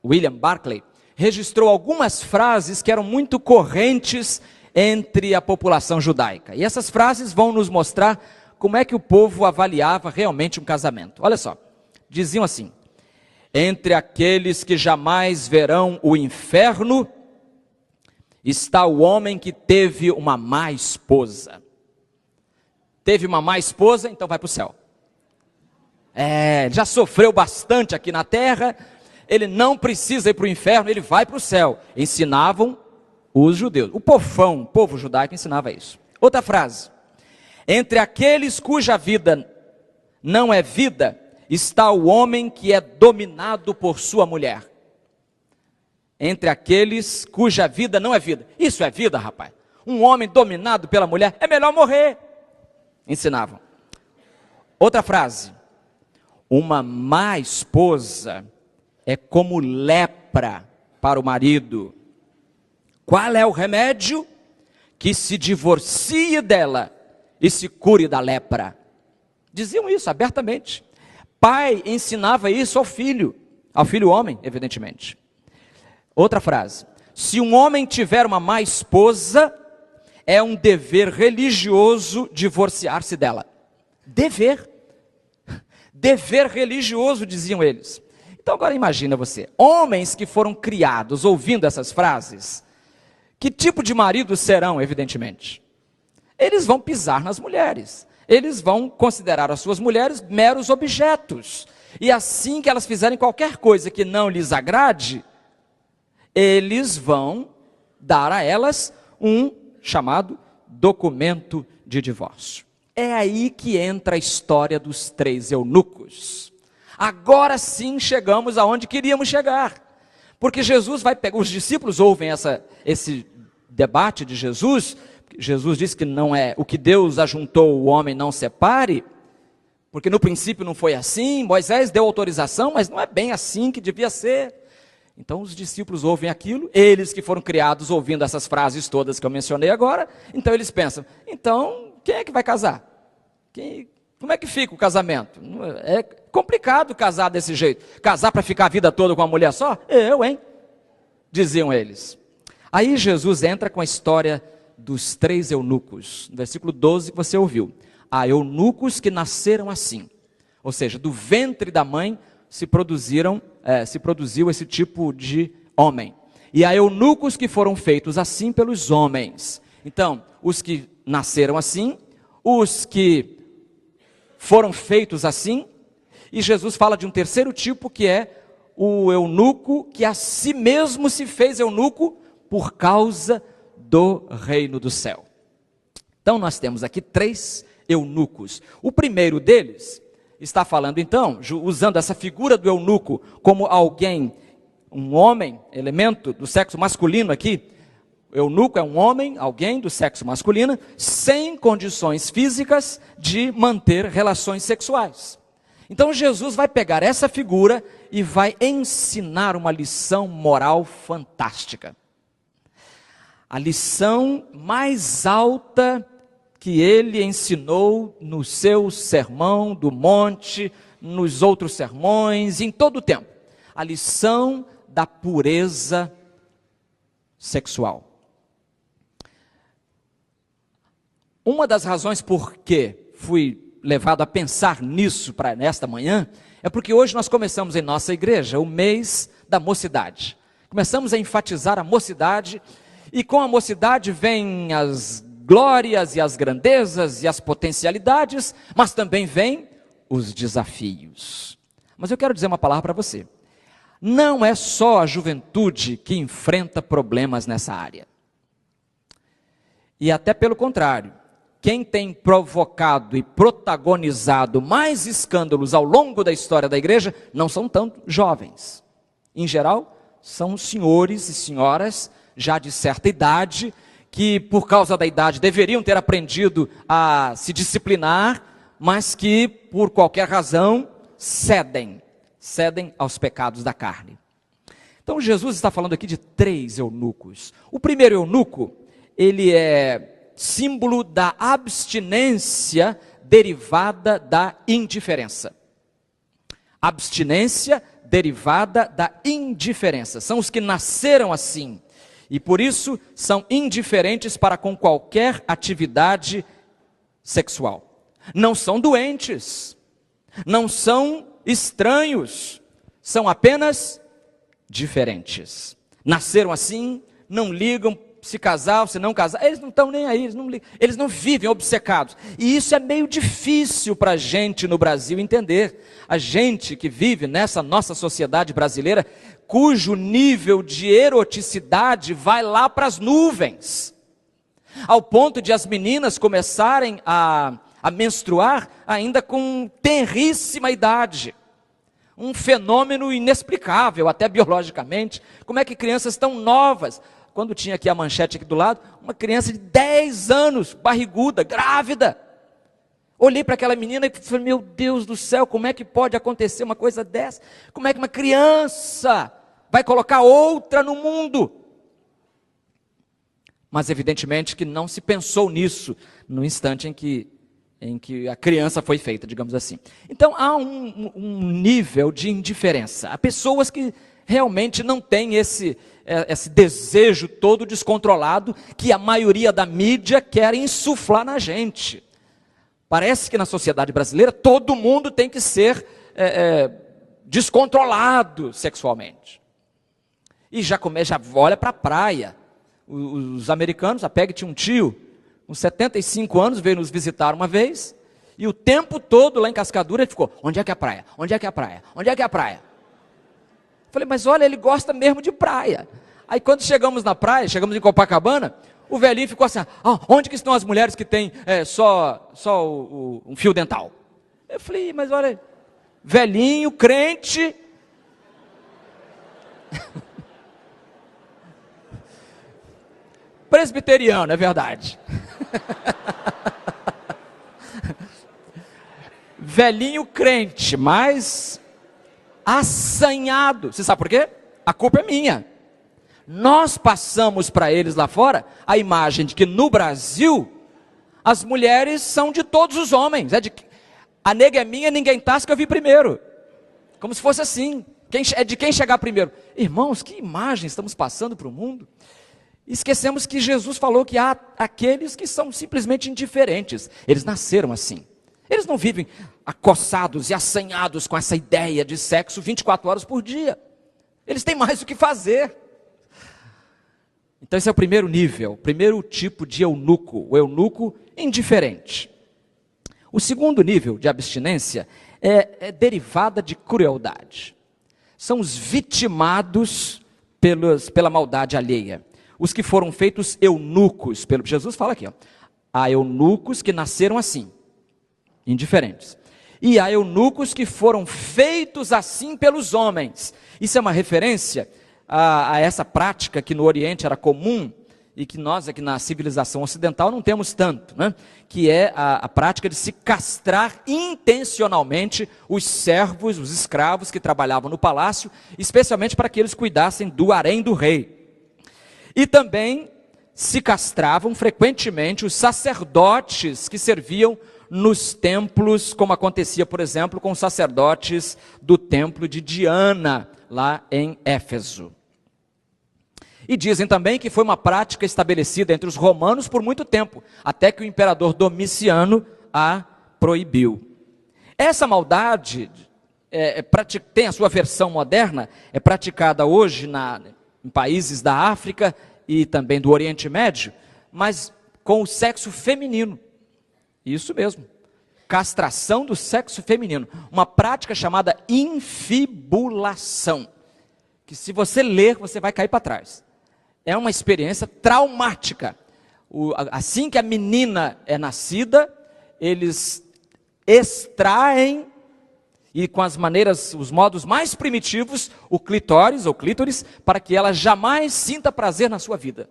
William Barclay registrou algumas frases que eram muito correntes entre a população judaica. E essas frases vão nos mostrar como é que o povo avaliava realmente um casamento. Olha só, diziam assim: entre aqueles que jamais verão o inferno, está o homem que teve uma má esposa. Teve uma má esposa, então vai para o céu. Já sofreu bastante aqui na terra, ele não precisa ir para o inferno, ele vai para o céu. Ensinavam os judeus. O povo judaico ensinava isso. Outra frase: entre aqueles cuja vida não é vida, está o homem que é dominado por sua mulher. Entre aqueles cuja vida não é vida. Isso é vida, rapaz. Um homem dominado pela mulher, é melhor morrer. Ensinavam. Outra frase: uma má esposa é como lepra para o marido. Qual é o remédio? Que se divorcie dela e se cure da lepra. Diziam isso abertamente. Pai ensinava isso ao filho homem, evidentemente. Outra frase: se um homem tiver uma má esposa, é um dever religioso divorciar-se dela. Dever religioso, diziam eles. Então agora imagina você, homens que foram criados ouvindo essas frases, que tipo de maridos serão, evidentemente? Eles vão pisar nas mulheres, eles vão considerar as suas mulheres meros objetos, e assim que elas fizerem qualquer coisa que não lhes agrade, eles vão dar a elas um chamado documento de divórcio. É aí que entra a história dos 3 eunucos. Agora sim chegamos aonde queríamos chegar, porque Jesus vai pegar, os discípulos ouvem esse debate de Jesus. Jesus disse que não é o que Deus ajuntou, o homem não separe, porque no princípio não foi assim, Moisés deu autorização, mas não é bem assim que devia ser. Então os discípulos ouvem aquilo, eles que foram criados ouvindo essas frases todas que eu mencionei agora, então eles pensam, então quem é que vai casar? Como é que fica o casamento? É complicado casar desse jeito. Casar para ficar a vida toda com uma mulher só? Eu, hein? Diziam eles. Aí Jesus entra com a história dos 3 eunucos. No versículo 12 que você ouviu. Há eunucos que nasceram assim. Ou seja, do ventre da mãe se produziu esse tipo de homem. E há eunucos que foram feitos assim pelos homens. Então, os que nasceram assim, os que foram feitos assim, e Jesus fala de um terceiro tipo que é o eunuco que a si mesmo se fez eunuco por causa do reino do céu. Então nós temos aqui 3 eunucos. O primeiro deles está falando então, usando essa figura do eunuco como alguém, um homem, elemento do sexo masculino aqui. Eunuco é um homem, alguém do sexo masculino, sem condições físicas de manter relações sexuais. Então Jesus vai pegar essa figura e vai ensinar uma lição moral fantástica. A lição mais alta que ele ensinou no seu sermão do monte, nos outros sermões, em todo o tempo. A lição da pureza sexual. Uma das razões por que fui levado a pensar nisso para nesta manhã, é porque hoje nós começamos em nossa igreja o mês da mocidade. Começamos a enfatizar a mocidade, e com a mocidade vem as glórias e as grandezas e as potencialidades, mas também vem os desafios. Mas eu quero dizer uma palavra para você. Não é só a juventude que enfrenta problemas nessa área. E até pelo contrário. Quem tem provocado e protagonizado mais escândalos ao longo da história da igreja não são tanto jovens. Em geral, são senhores e senhoras já de certa idade, que por causa da idade deveriam ter aprendido a se disciplinar, mas que por qualquer razão cedem aos pecados da carne. Então Jesus está falando aqui de 3 eunucos. O primeiro eunuco, ele é símbolo da abstinência derivada da indiferença. Abstinência derivada da indiferença. São os que nasceram assim e por isso são indiferentes para com qualquer atividade sexual. Não são doentes, não são estranhos, são apenas diferentes. Nasceram assim, não ligam se casar ou se não casar, eles não estão nem aí, eles não vivem obcecados. E isso é meio difícil para a gente no Brasil entender. A gente que vive nessa nossa sociedade brasileira, cujo nível de eroticidade vai lá para as nuvens, ao ponto de as meninas começarem a menstruar ainda com tenríssima idade. Um fenômeno inexplicável, até biologicamente. Como é que crianças tão novas... Quando tinha aqui a manchete aqui do lado, uma criança de 10 anos, barriguda, grávida. Olhei para aquela menina e falei, meu Deus do céu, como é que pode acontecer uma coisa dessa? Como é que uma criança vai colocar outra no mundo? Mas evidentemente que não se pensou nisso no instante em que a criança foi feita, digamos assim. Então há um nível de indiferença. Há pessoas que realmente não têm esse desejo todo descontrolado que a maioria da mídia quer insuflar na gente. Parece que na sociedade brasileira todo mundo tem que ser descontrolado sexualmente. E já olha para a praia. Os americanos, a Peg tinha um tio, com 75 anos, veio nos visitar uma vez, e o tempo todo lá em Cascadura ele ficou, onde é que é a praia? Onde é que é a praia? Onde é que é a praia? Falei, mas olha, ele gosta mesmo de praia. Aí quando chegamos na praia, chegamos em Copacabana, o velhinho ficou assim, onde que estão as mulheres que têm só um fio dental? Eu falei, mas olha, velhinho, crente, presbiteriano, é verdade. Velhinho crente, mas assanhado. Você sabe por quê? A culpa é minha. Nós passamos para eles lá fora a imagem de que no Brasil as mulheres são de todos os homens. A nega é minha, ninguém tasca, eu vi primeiro. Como se fosse assim. É de quem chegar primeiro. Irmãos, que imagem estamos passando para o mundo? Esquecemos que Jesus falou que há aqueles que são simplesmente indiferentes. Eles nasceram assim. Eles não vivem acossados e assanhados com essa ideia de sexo 24 horas por dia. Eles têm mais o que fazer. Então esse é o primeiro nível, o primeiro tipo de eunuco, o eunuco indiferente. O segundo nível de abstinência é derivada de crueldade. São os vitimados pela maldade alheia. Os que foram feitos eunucos. Jesus fala aqui, ó, há eunucos que nasceram assim, indiferentes. E há eunucos que foram feitos assim pelos homens. Isso é uma referência a essa prática que no Oriente era comum e que nós aqui na civilização ocidental não temos tanto, né? Que é a prática de se castrar intencionalmente os servos, os escravos que trabalhavam no palácio, especialmente para que eles cuidassem do harém do rei. E também se castravam frequentemente os sacerdotes que serviam nos templos, como acontecia, por exemplo, com os sacerdotes do templo de Diana, lá em Éfeso. E dizem também que foi uma prática estabelecida entre os romanos por muito tempo, até que o imperador Domiciano a proibiu. Essa maldade tem a sua versão moderna, é praticada hoje em países da África e também do Oriente Médio, mas com o sexo feminino. Isso mesmo, castração do sexo feminino, uma prática chamada infibulação, que se você ler, você vai cair para trás. É uma experiência traumática. Assim que a menina é nascida, eles extraem, e com os modos mais primitivos, o clitóris ou clítoris, para que ela jamais sinta prazer na sua vida.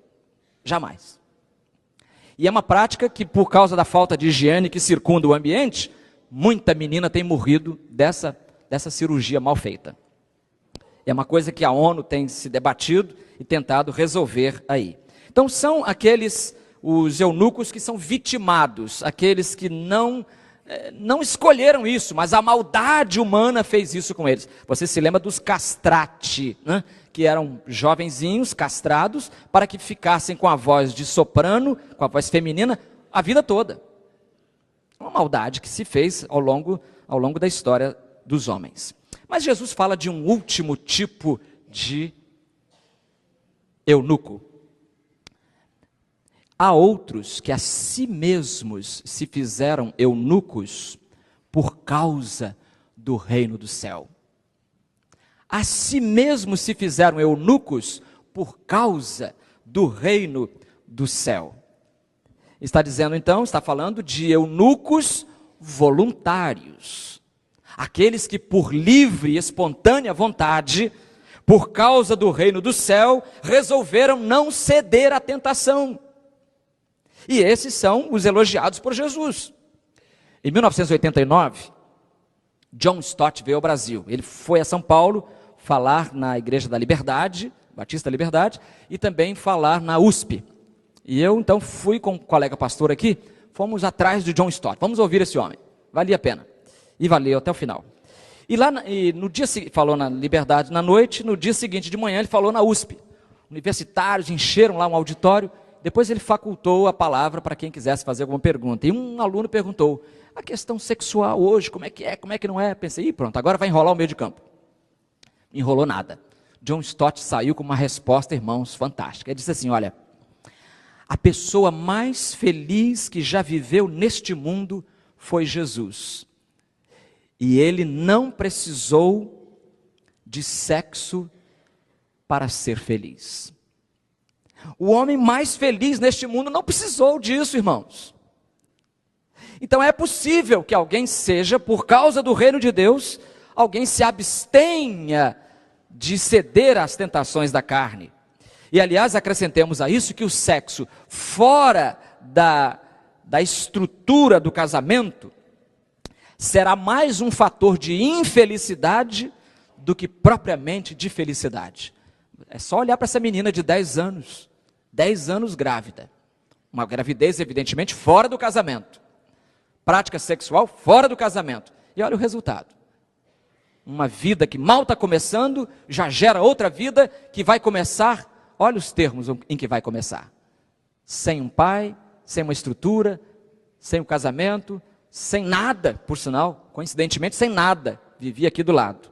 Jamais. E é uma prática que, por causa da falta de higiene que circunda o ambiente, muita menina tem morrido dessa cirurgia mal feita. É uma coisa que a ONU tem se debatido e tentado resolver aí. Então são os eunucos que são vitimados, aqueles que não escolheram isso, mas a maldade humana fez isso com eles. Você se lembra dos castrati, né? Que eram jovenzinhos castrados para que ficassem com a voz de soprano, com a voz feminina, a vida toda. Uma maldade que se fez ao longo da história dos homens. Mas Jesus fala de um último tipo de eunuco. Há outros que a si mesmos se fizeram eunucos por causa do reino do céu. A si mesmos se fizeram eunucos por causa do reino do céu. Está falando de eunucos voluntários. Aqueles que por livre e espontânea vontade, por causa do reino do céu, resolveram não ceder à tentação. E esses são os elogiados por Jesus. Em 1989, John Stott veio ao Brasil. Ele foi a São Paulo falar na Igreja da Liberdade, Batista da Liberdade, e também falar na USP. E eu então fui com um colega pastor aqui, fomos atrás de John Stott. Vamos ouvir esse homem, valia a pena. E valeu até o final. No dia seguinte, falou na Liberdade na noite, no dia seguinte de manhã ele falou na USP. Universitários encheram lá um auditório, depois ele facultou a palavra para quem quisesse fazer alguma pergunta. E um aluno perguntou, a questão sexual hoje, como é que não é? Pensei, pronto, agora vai enrolar o meio de campo. Não enrolou nada. John Stott saiu com uma resposta, irmãos, fantástica. Ele disse assim, olha, a pessoa mais feliz que já viveu neste mundo foi Jesus. E ele não precisou de sexo para ser feliz. O homem mais feliz neste mundo não precisou disso, irmãos. Então é possível que alguém seja, por causa do reino de Deus, alguém se abstenha de ceder às tentações da carne. E aliás, acrescentemos a isso que o sexo fora da estrutura do casamento será mais um fator de infelicidade do que propriamente de felicidade. É só olhar para essa menina de 10 anos grávida. Uma gravidez, evidentemente, fora do casamento. Prática sexual fora do casamento. E olha o resultado. Uma vida que mal está começando, já gera outra vida que vai começar, olha os termos em que vai começar. Sem um pai, sem uma estrutura, sem um casamento, sem nada, por sinal, coincidentemente, sem nada. Vivia aqui do lado.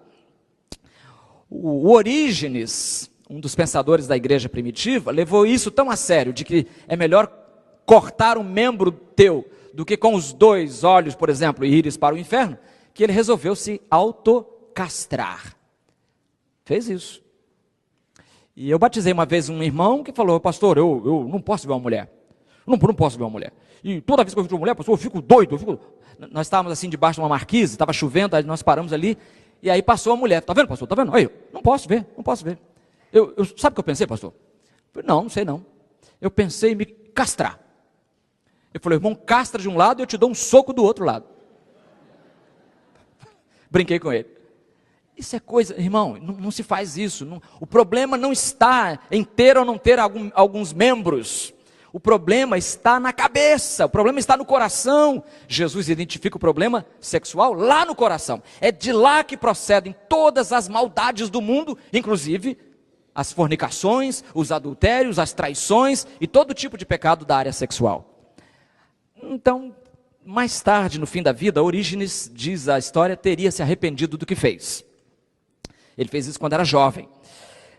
O Orígenes, um dos pensadores da igreja primitiva, levou isso tão a sério, de que é melhor cortar um membro teu do que com os 2 olhos, por exemplo, e ires para o inferno, que ele resolveu se autocastrar. Fez isso. E eu batizei uma vez um irmão que falou: pastor, eu não posso ver uma mulher. Não posso ver uma mulher. E toda vez que eu vejo uma mulher, pastor, eu fico doido. Nós estávamos assim debaixo de uma marquise, estava chovendo, aí nós paramos ali, e aí passou a mulher. Está vendo, pastor? Está vendo? Aí, não posso ver. Sabe o que eu pensei, pastor? Não sei não. Eu pensei em me castrar. Eu falei: irmão, castra de um lado e eu te dou um soco do outro lado. Brinquei com ele. Isso é coisa, irmão, não se faz isso. O problema não está em ter ou não ter alguns membros. O problema está na cabeça, o problema está no coração. Jesus identifica o problema sexual lá no coração. É de lá que procedem todas as maldades do mundo, inclusive as fornicações, os adultérios, as traições e todo tipo de pecado da área sexual. Então, mais tarde, no fim da vida, Orígenes, diz a história, teria se arrependido do que fez. Ele fez isso quando era jovem.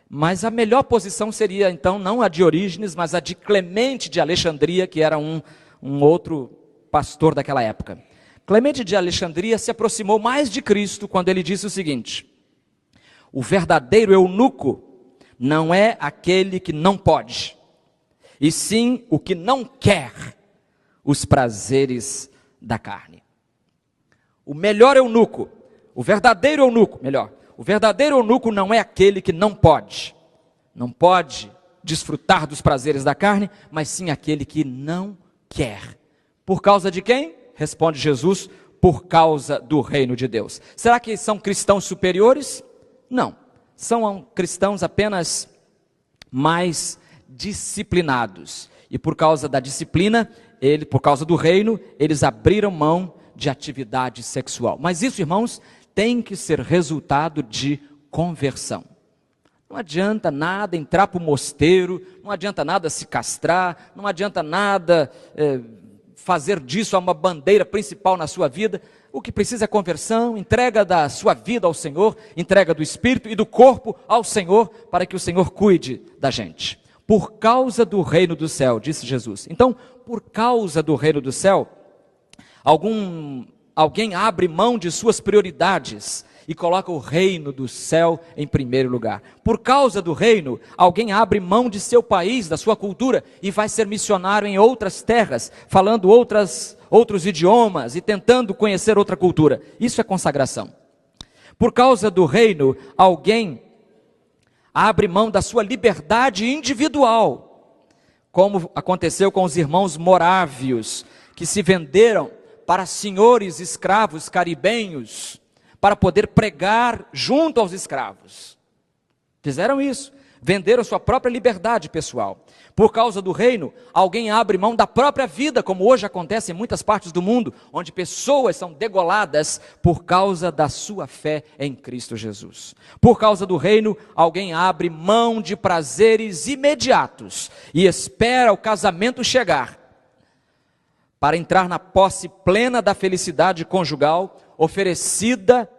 Mas a melhor posição seria, então, não a de Orígenes, mas a de Clemente de Alexandria, que era um outro pastor daquela época. Clemente de Alexandria se aproximou mais de Cristo quando ele disse o seguinte: o verdadeiro eunuco não é aquele que não pode, e sim o que não quer os prazeres da carne. O melhor eunuco, o verdadeiro eunuco não é aquele que não pode desfrutar dos prazeres da carne, mas sim aquele que não quer. Por causa de quem? Responde Jesus: por causa do reino de Deus. Será que são cristãos superiores? Não, são cristãos apenas mais disciplinados. E por causa da disciplina, por causa do reino, eles abriram mão de atividade sexual. Mas isso, irmãos, tem que ser resultado de conversão. Não adianta nada entrar para o mosteiro, não adianta nada se castrar, não adianta nada fazer disso uma bandeira principal na sua vida. O que precisa é conversão, entrega da sua vida ao Senhor, entrega do espírito e do corpo ao Senhor, para que o Senhor cuide da gente. Por causa do reino do céu, disse Jesus. Então, por causa do reino do céu, alguém abre mão de suas prioridades e coloca o reino do céu em primeiro lugar. Por causa do reino, alguém abre mão de seu país, da sua cultura, e vai ser missionário em outras terras, falando outros idiomas e tentando conhecer outra cultura. Isso é consagração. Por causa do reino, alguém abre mão da sua liberdade individual, como aconteceu com os irmãos morávios, que se venderam para senhores escravos caribenhos, para poder pregar junto aos escravos. Fizeram isso, venderam sua própria liberdade pessoal. Por causa do reino, alguém abre mão da própria vida, como hoje acontece em muitas partes do mundo, onde pessoas são degoladas por causa da sua fé em Cristo Jesus. Por causa do reino, alguém abre mão de prazeres imediatos e espera o casamento chegar, para entrar na posse plena da felicidade conjugal, oferecida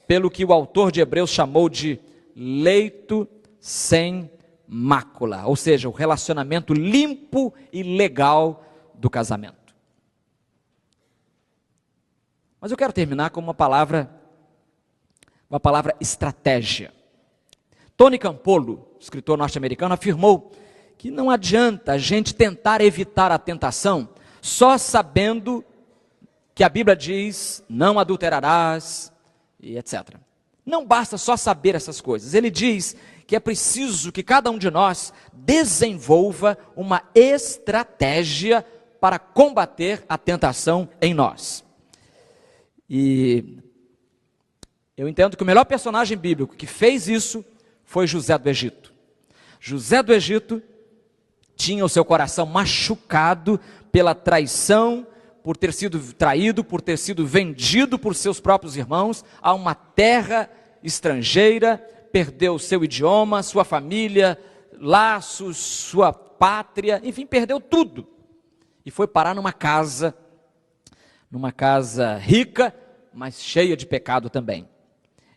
pelo que o autor de Hebreus chamou de leito sem mácula, ou seja, o relacionamento limpo e legal do casamento. Mas eu quero terminar com uma palavra estratégia. Tony Campolo, escritor norte-americano, afirmou que não adianta a gente tentar evitar a tentação só sabendo que a Bíblia diz, não adulterarás, e etc. Não basta só saber essas coisas. Ele diz que é preciso que cada um de nós desenvolva uma estratégia para combater a tentação em nós. E eu entendo que o melhor personagem bíblico que fez isso foi José do Egito. José do Egito tinha o seu coração machucado pela traição, por ter sido traído, por ter sido vendido por seus próprios irmãos a uma terra estrangeira, perdeu seu idioma, sua família, laços, sua pátria, enfim, perdeu tudo. E foi parar numa casa rica, mas cheia de pecado também.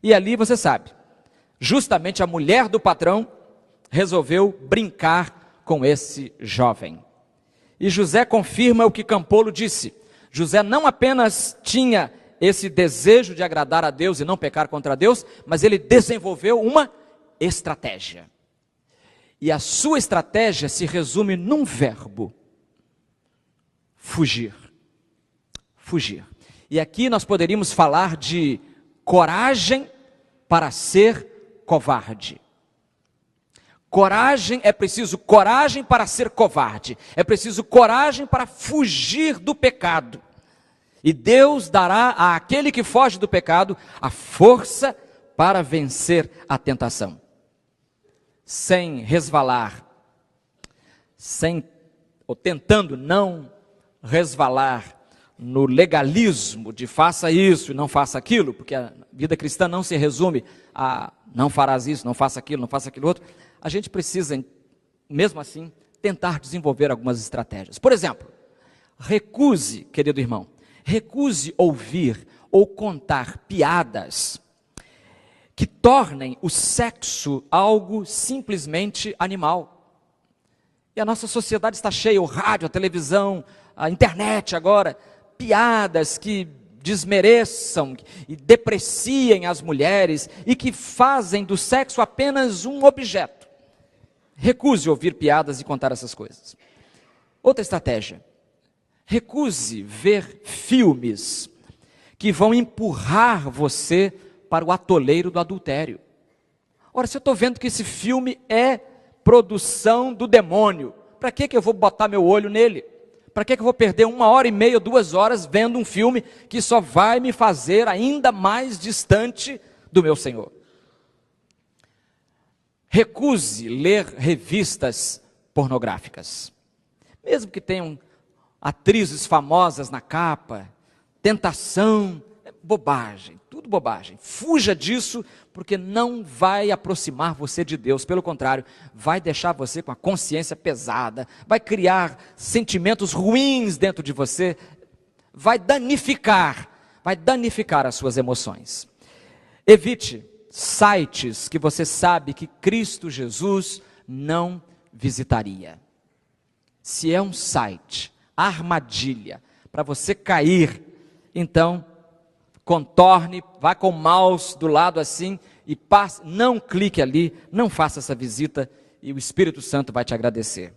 E ali, você sabe, justamente a mulher do patrão resolveu brincar com esse jovem. E José confirma o que Campolo disse. José não apenas tinha esse desejo de agradar a Deus e não pecar contra Deus, mas ele desenvolveu uma estratégia. E a sua estratégia se resume num verbo: fugir. Fugir. E aqui nós poderíamos falar de coragem para ser covarde. Coragem, é preciso coragem para ser covarde. É preciso coragem para fugir do pecado. E Deus dará àquele que foge do pecado a força para vencer a tentação. Sem resvalar, ou tentando não resvalar no legalismo de faça isso e não faça aquilo, porque a vida cristã não se resume a não farás isso, não faça aquilo, não faça aquilo outro. A gente precisa, mesmo assim, tentar desenvolver algumas estratégias. Por exemplo, recuse, querido irmão, recuse ouvir ou contar piadas que tornem o sexo algo simplesmente animal. E a nossa sociedade está cheia, o rádio, a televisão, a internet agora, piadas que desmereçam e depreciem as mulheres e que fazem do sexo apenas um objeto. Recuse ouvir piadas e contar essas coisas. Outra estratégia: recuse ver filmes que vão empurrar você para o atoleiro do adultério. Ora, se eu estou vendo que esse filme é produção do demônio, para que eu vou botar meu olho nele? Para que eu vou perder 1h30, 2 horas vendo um filme que só vai me fazer ainda mais distante do meu Senhor? Recuse ler revistas pornográficas, mesmo que tenham atrizes famosas na capa. Tentação, bobagem, tudo bobagem. Fuja disso, porque não vai aproximar você de Deus. Pelo contrário, vai deixar você com a consciência pesada, vai criar sentimentos ruins dentro de você, vai danificar as suas emoções. Evite sites que você sabe que Cristo Jesus não visitaria. Se é um site armadilha para você cair, então contorne, vá com o mouse do lado assim e passe, não clique ali, não faça essa visita e o Espírito Santo vai te agradecer.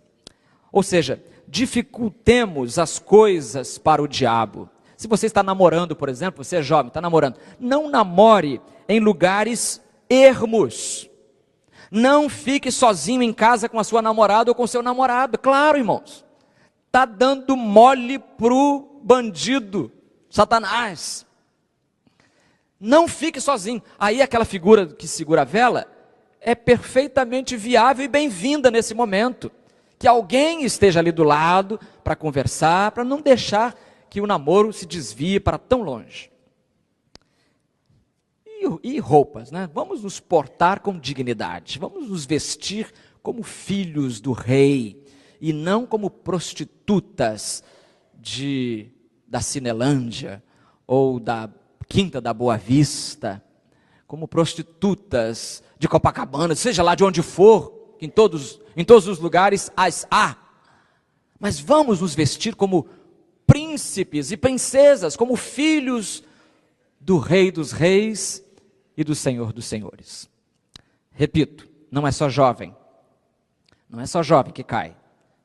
Ou seja, dificultemos as coisas para o diabo. Se você está namorando, por exemplo, você é jovem, está namorando, não namore em lugares ermos. Não fique sozinho em casa com a sua namorada ou com o seu namorado. Claro, irmãos, está dando mole para o bandido, Satanás. Não fique sozinho. Aí aquela figura que segura a vela é perfeitamente viável e bem-vinda nesse momento. Que alguém esteja ali do lado para conversar, para não deixar que o namoro se desvie para tão longe. E roupas, né? Vamos nos portar com dignidade, vamos nos vestir como filhos do rei, e não como prostitutas da Cinelândia, ou da Quinta da Boa Vista, como prostitutas de Copacabana, seja lá de onde for, em todos os lugares as há. Mas vamos nos vestir como príncipes e princesas, como filhos do Rei dos Reis e do Senhor dos Senhores. Repito, não é só jovem que cai,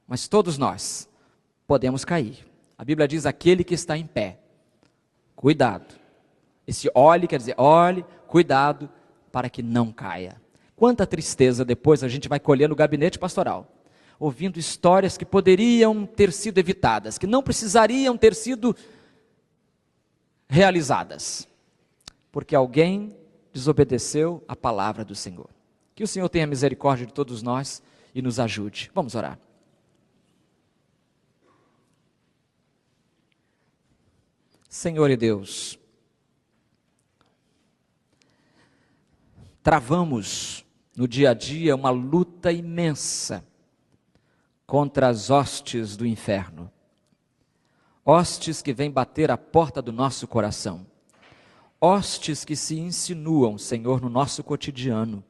mas todos nós podemos cair. A Bíblia diz: aquele que está em pé, cuidado. Esse olhe quer dizer olhe, cuidado, para que não caia. Quanta tristeza depois a gente vai colher no gabinete pastoral, ouvindo histórias que poderiam ter sido evitadas, que não precisariam ter sido realizadas, porque alguém desobedeceu a palavra do Senhor. Que o Senhor tenha misericórdia de todos nós e nos ajude. Vamos orar. Senhor e Deus, travamos no dia a dia uma luta imensa contra as hostes do inferno. Hostes que vêm bater a porta do nosso coração. Hostes que se insinuam, Senhor, no nosso cotidiano,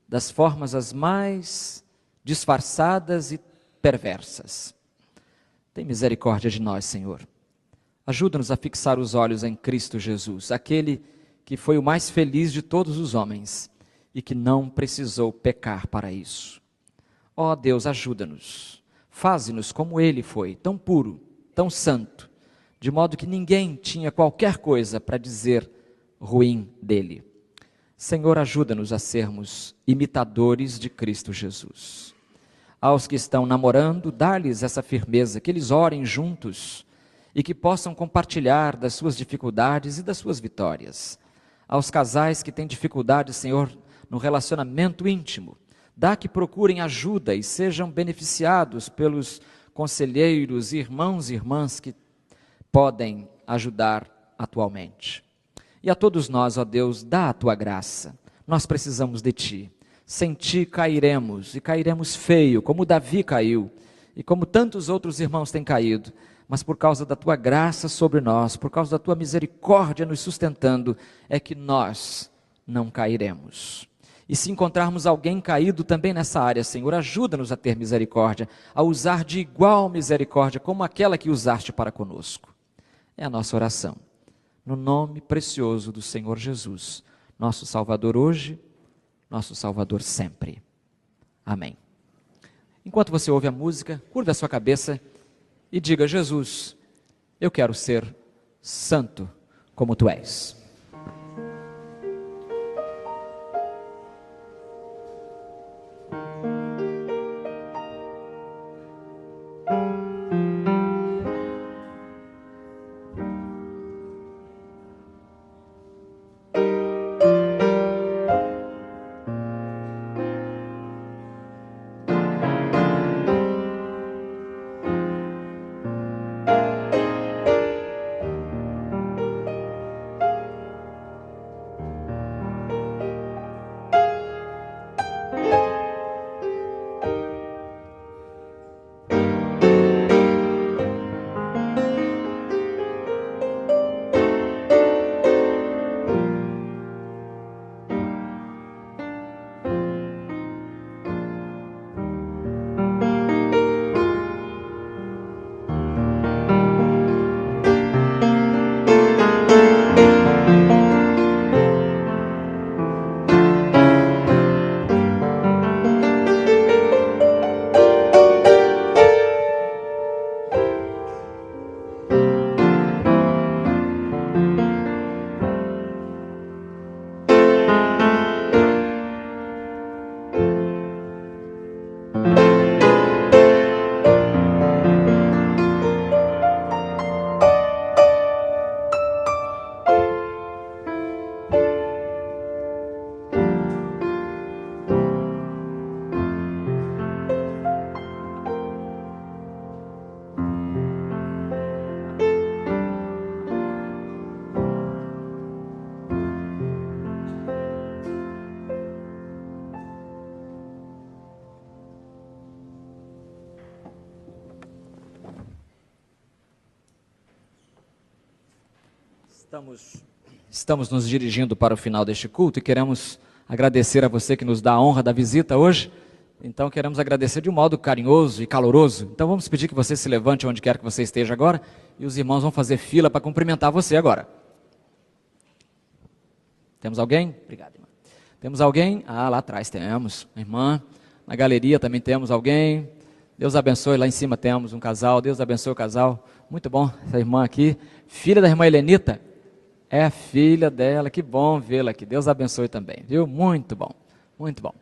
das formas as mais disfarçadas e perversas. Tem misericórdia de nós, Senhor. Ajuda-nos a fixar os olhos em Cristo Jesus, aquele que foi o mais feliz de todos os homens e que não precisou pecar para isso. Ó Deus, ajuda-nos. Faze-nos como Ele foi, tão puro, tão santo, de modo que ninguém tinha qualquer coisa para dizer ruim dele. Senhor, ajuda-nos a sermos imitadores de Cristo Jesus. Aos que estão namorando, dá-lhes essa firmeza, que eles orem juntos e que possam compartilhar das suas dificuldades e das suas vitórias. Aos casais que têm dificuldades, Senhor, no relacionamento íntimo, dá que procurem ajuda e sejam beneficiados pelos conselheiros, irmãos e irmãs que podem ajudar atualmente. E a todos nós, ó Deus, dá a Tua graça. Nós precisamos de Ti. Sem Ti cairemos, e cairemos feio, como Davi caiu, e como tantos outros irmãos têm caído. Mas por causa da Tua graça sobre nós, por causa da Tua misericórdia nos sustentando, é que nós não cairemos. E se encontrarmos alguém caído também nessa área, Senhor, ajuda-nos a ter misericórdia, a usar de igual misericórdia como aquela que usaste para conosco. É a nossa oração. No nome precioso do Senhor Jesus, nosso Salvador hoje, nosso Salvador sempre. Amém. Enquanto você ouve a música, curva a sua cabeça e diga: Jesus, eu quero ser santo como Tu és. Estamos nos dirigindo para o final deste culto e queremos agradecer a você que nos dá a honra da visita hoje. Então queremos agradecer de um modo carinhoso e caloroso. Então vamos pedir que você se levante onde quer que você esteja agora e os irmãos vão fazer fila para cumprimentar você agora. Temos alguém? Obrigado, irmã. Temos alguém? Ah, lá atrás temos, uma irmã. Na galeria também temos alguém. Deus abençoe, lá em cima temos um casal. Deus abençoe o casal. Muito bom, essa irmã aqui, filha da irmã Helenita. É a filha dela, que bom vê-la aqui. Deus abençoe também, viu? Muito bom, muito bom.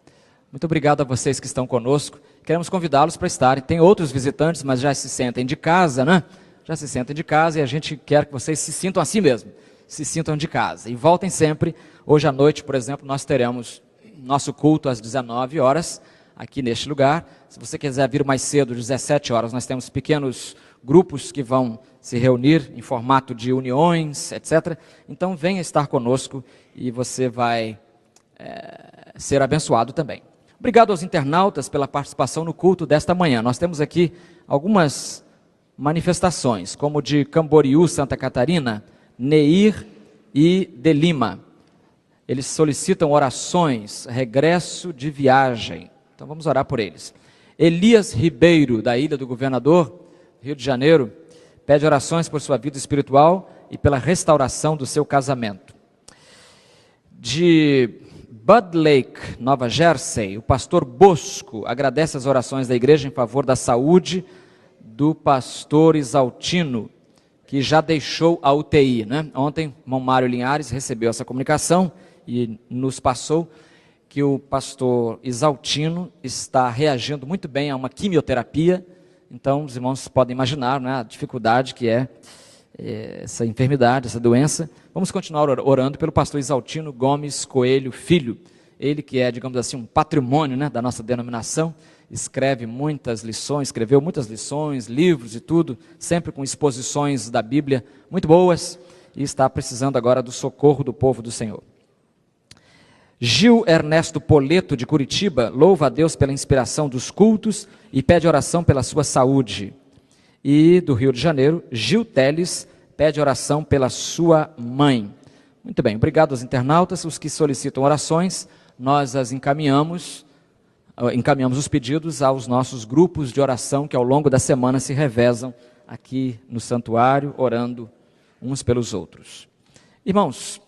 Muito obrigado a vocês que estão conosco. Queremos convidá-los para estarem. Tem outros visitantes, mas já se sentem de casa, né? Já se sentem de casa e a gente quer que vocês se sintam assim mesmo. Se sintam de casa. E voltem sempre. Hoje à noite, por exemplo, nós teremos nosso culto às 19 horas, aqui neste lugar. Se você quiser vir mais cedo, 17 horas, nós temos pequenos grupos que vão se reunir em formato de uniões, etc. Então venha estar conosco e você vai ser abençoado também. Obrigado aos internautas pela participação no culto desta manhã. Nós temos aqui algumas manifestações, como de Camboriú, Santa Catarina, Neir e de Lima. Eles solicitam orações, regresso de viagem. Então vamos orar por eles. Elias Ribeiro, da Ilha do Governador, Rio de Janeiro, pede orações por sua vida espiritual e pela restauração do seu casamento. De Bud Lake, Nova Jersey, o pastor Bosco agradece as orações da igreja em favor da saúde do pastor Isaltino, que já deixou a UTI, né? Ontem, o irmão Mário Linhares recebeu essa comunicação e nos passou que o pastor Isaltino está reagindo muito bem a uma quimioterapia. Então, os irmãos podem imaginar, né, a dificuldade que é essa enfermidade, essa doença. Vamos continuar orando pelo pastor Isaltino Gomes Coelho Filho, ele que é, digamos assim, um patrimônio, né, da nossa denominação, escreveu muitas lições, livros e tudo, sempre com exposições da Bíblia muito boas, e está precisando agora do socorro do povo do Senhor. Gil Ernesto Poleto, de Curitiba, louva a Deus pela inspiração dos cultos e pede oração pela sua saúde. E do Rio de Janeiro, Gil Teles pede oração pela sua mãe. Muito bem, obrigado aos internautas, os que solicitam orações, nós as encaminhamos os pedidos aos nossos grupos de oração que ao longo da semana se revezam aqui no santuário, orando uns pelos outros. Irmãos,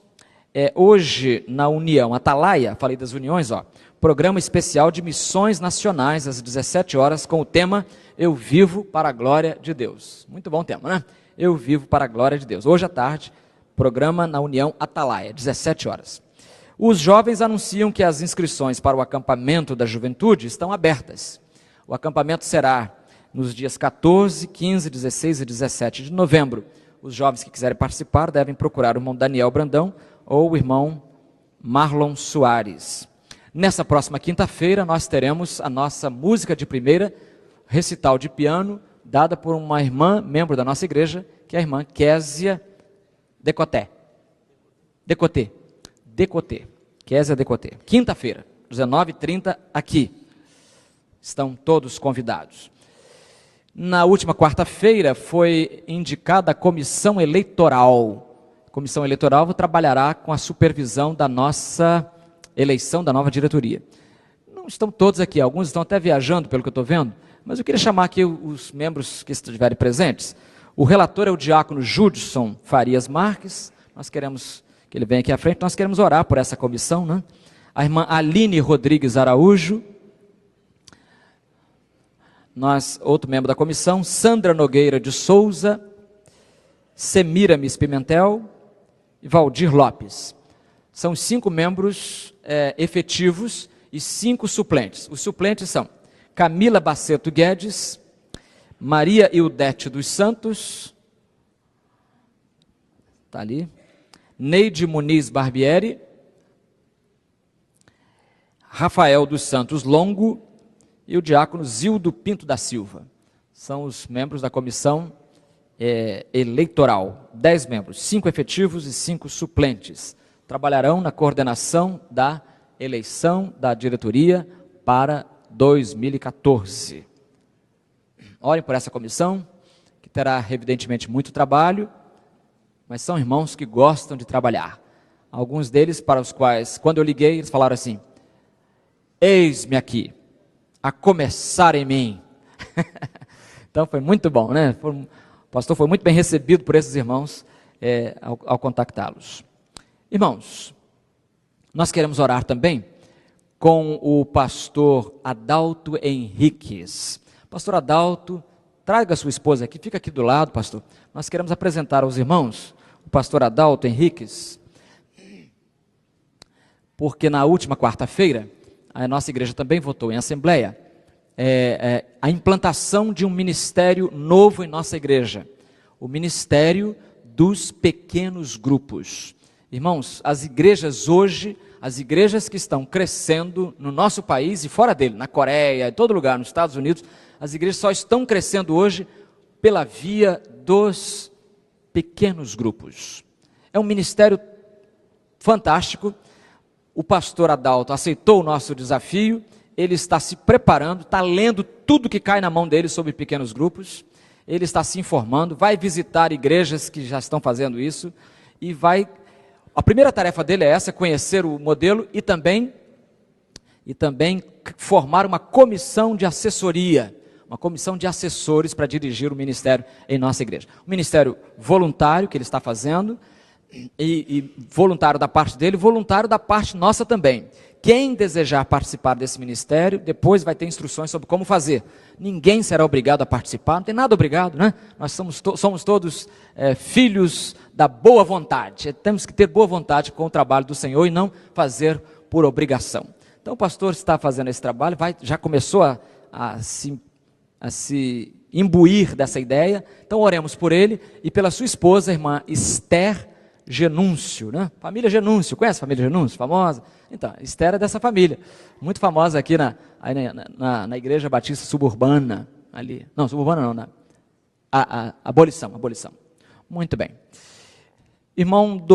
hoje na União Atalaia, falei das uniões, programa especial de missões nacionais às 17 horas com o tema Eu Vivo para a Glória de Deus. Muito bom tema, né? Eu Vivo para a Glória de Deus. Hoje à tarde, programa na União Atalaia, 17 horas. Os jovens anunciam que as inscrições para o acampamento da juventude estão abertas. O acampamento será nos dias 14, 15, 16 e 17 de novembro. Os jovens que quiserem participar devem procurar o irmão Daniel Brandão ou o irmão Marlon Soares. Nessa próxima quinta-feira, nós teremos a nossa música de primeira, recital de piano, dada por uma irmã, membro da nossa igreja, que é a irmã Késia Decoté. Késia Decoté. Quinta-feira, 19h30, aqui. Estão todos convidados. Na última quarta-feira, foi indicada a comissão eleitoral. A comissão eleitoral trabalhará com a supervisão da nossa eleição da nova diretoria. Não estão todos aqui, alguns estão até viajando, pelo que eu estou vendo, mas eu queria chamar aqui os membros que estiverem presentes. O relator é o diácono Judson Farias Marques, nós queremos que ele venha aqui à frente, nós queremos orar por essa comissão, né? A irmã Aline Rodrigues Araújo, outro membro da comissão, Sandra Nogueira de Souza, Semiramis Pimentel e Valdir Lopes. São 5 membros efetivos e 5 suplentes. Os suplentes são Camila Baceto Guedes, Maria Ildete dos Santos, está ali, Neide Muniz Barbieri, Rafael dos Santos Longo e o diácono Zildo Pinto da Silva. São os membros da comissão eleitoral. 10 membros, 5 efetivos e 5 suplentes. Trabalharão na coordenação da eleição da diretoria para 2014. Orem por essa comissão, que terá evidentemente muito trabalho, mas são irmãos que gostam de trabalhar. Alguns deles para os quais, quando eu liguei, eles falaram assim: eis-me aqui, a começar em mim. Então foi muito bom, né? O pastor foi muito bem recebido por esses irmãos ao contactá-los. Irmãos, nós queremos orar também com o pastor Adalto Henriques. Pastor Adalto, traga sua esposa aqui, fica aqui do lado, pastor. Nós queremos apresentar aos irmãos o pastor Adalto Henriques, porque na última quarta-feira, a nossa igreja também votou em assembleia a implantação de um ministério novo em nossa igreja, o ministério dos pequenos grupos. Irmãos, as igrejas hoje, as igrejas que estão crescendo no nosso país e fora dele, na Coreia, em todo lugar, nos Estados Unidos, as igrejas só estão crescendo hoje pela via dos pequenos grupos. É um ministério fantástico. O pastor Adalto aceitou o nosso desafio, ele está se preparando, está lendo tudo que cai na mão dele sobre pequenos grupos, ele está se informando, vai visitar igrejas que já estão fazendo isso, e vai... A primeira tarefa dele é essa, conhecer o modelo e também formar uma comissão de assessoria, uma comissão de assessores para dirigir o ministério em nossa igreja. Um ministério voluntário que ele está fazendo, e voluntário da parte dele, voluntário da parte nossa também. Quem desejar participar desse ministério, depois vai ter instruções sobre como fazer. Ninguém será obrigado a participar, não tem nada obrigado, né? Nós somos todos filhos da boa vontade. Temos que ter boa vontade com o trabalho do Senhor e não fazer por obrigação. Então o pastor está fazendo esse trabalho, já começou a se imbuir dessa ideia. Então oremos por ele e pela sua esposa, a irmã Esther Genúncio, né? Família Genúncio, conhece a família Genúncio, famosa? Então, Esther é dessa família, muito famosa aqui na Igreja Batista Suburbana, ali, não, Suburbana não, Abolição, muito bem. Irmão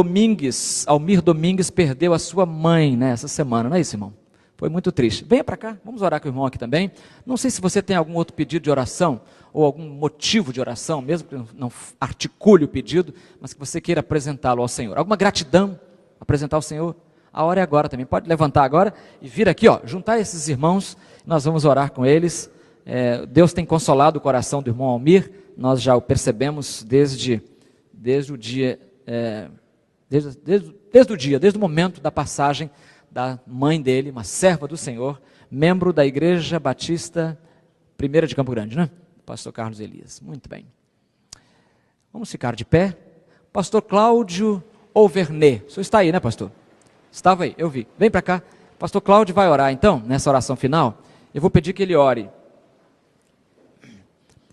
Almir Domingues perdeu a sua mãe, né, essa semana, não é isso, irmão? Foi muito triste. Venha para cá, vamos orar com o irmão aqui também. Não sei se você tem algum outro pedido de oração, ou algum motivo de oração, mesmo que não articule o pedido, mas que você queira apresentá-lo ao Senhor. Alguma gratidão, apresentar ao Senhor. A hora é agora também. Pode levantar agora e vir aqui, juntar esses irmãos, nós vamos orar com eles. Deus tem consolado o coração do irmão Almir, nós já o percebemos desde o momento da passagem da mãe dele, uma serva do Senhor, membro da Igreja Batista Primeira de Campo Grande, né? Pastor Carlos Elias. Muito bem. Vamos ficar de pé. Pastor Cláudio Overnet. O senhor está aí, né, pastor? Estava aí, eu vi. Vem para cá. Pastor Cláudio vai orar, então, nessa oração final. Eu vou pedir que ele ore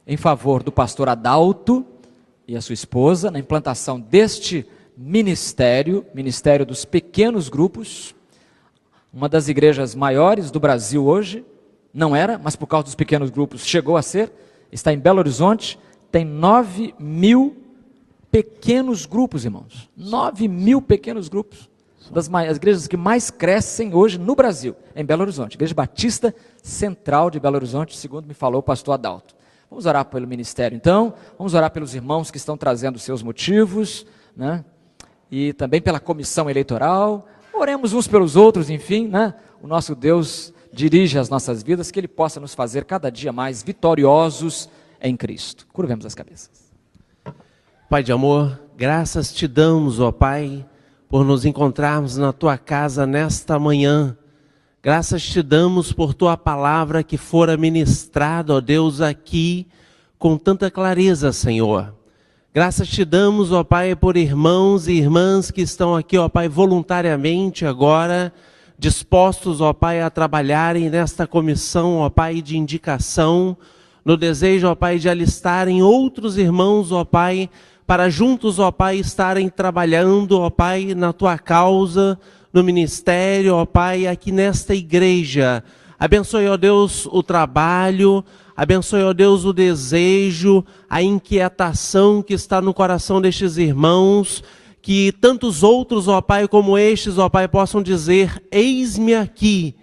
em favor do pastor Adalto e a sua esposa, na implantação deste ministério dos pequenos grupos, uma das igrejas maiores do Brasil hoje, não era, mas por causa dos pequenos grupos chegou a ser, está em Belo Horizonte, tem 9.000 pequenos grupos, irmãos, 9.000 pequenos grupos, das igrejas que mais crescem hoje no Brasil, em Belo Horizonte, Igreja Batista Central de Belo Horizonte, segundo me falou o pastor Adalto. Vamos orar pelo ministério então, vamos orar pelos irmãos que estão trazendo seus motivos, né? E também pela comissão eleitoral, oremos uns pelos outros, enfim, né? O nosso Deus dirige as nossas vidas, que Ele possa nos fazer cada dia mais vitoriosos em Cristo. Curvemos as cabeças. Pai de amor, graças te damos, ó Pai, por nos encontrarmos na Tua casa nesta manhã. Graças te damos por Tua palavra que fora ministrada, ó Deus, aqui com tanta clareza, Senhor. Graças te damos, ó Pai, por irmãos e irmãs que estão aqui, ó Pai, voluntariamente agora, dispostos, ó Pai, a trabalharem nesta comissão, ó Pai, de indicação, no desejo, ó Pai, de alistarem outros irmãos, ó Pai, para juntos, ó Pai, estarem trabalhando, ó Pai, na Tua causa, no ministério, ó Pai, aqui nesta igreja. Abençoe, ó Deus, o trabalho, abençoe, ó Deus, o desejo, a inquietação que está no coração destes irmãos, que tantos outros, ó Pai, como estes, ó Pai, possam dizer, eis-me aqui,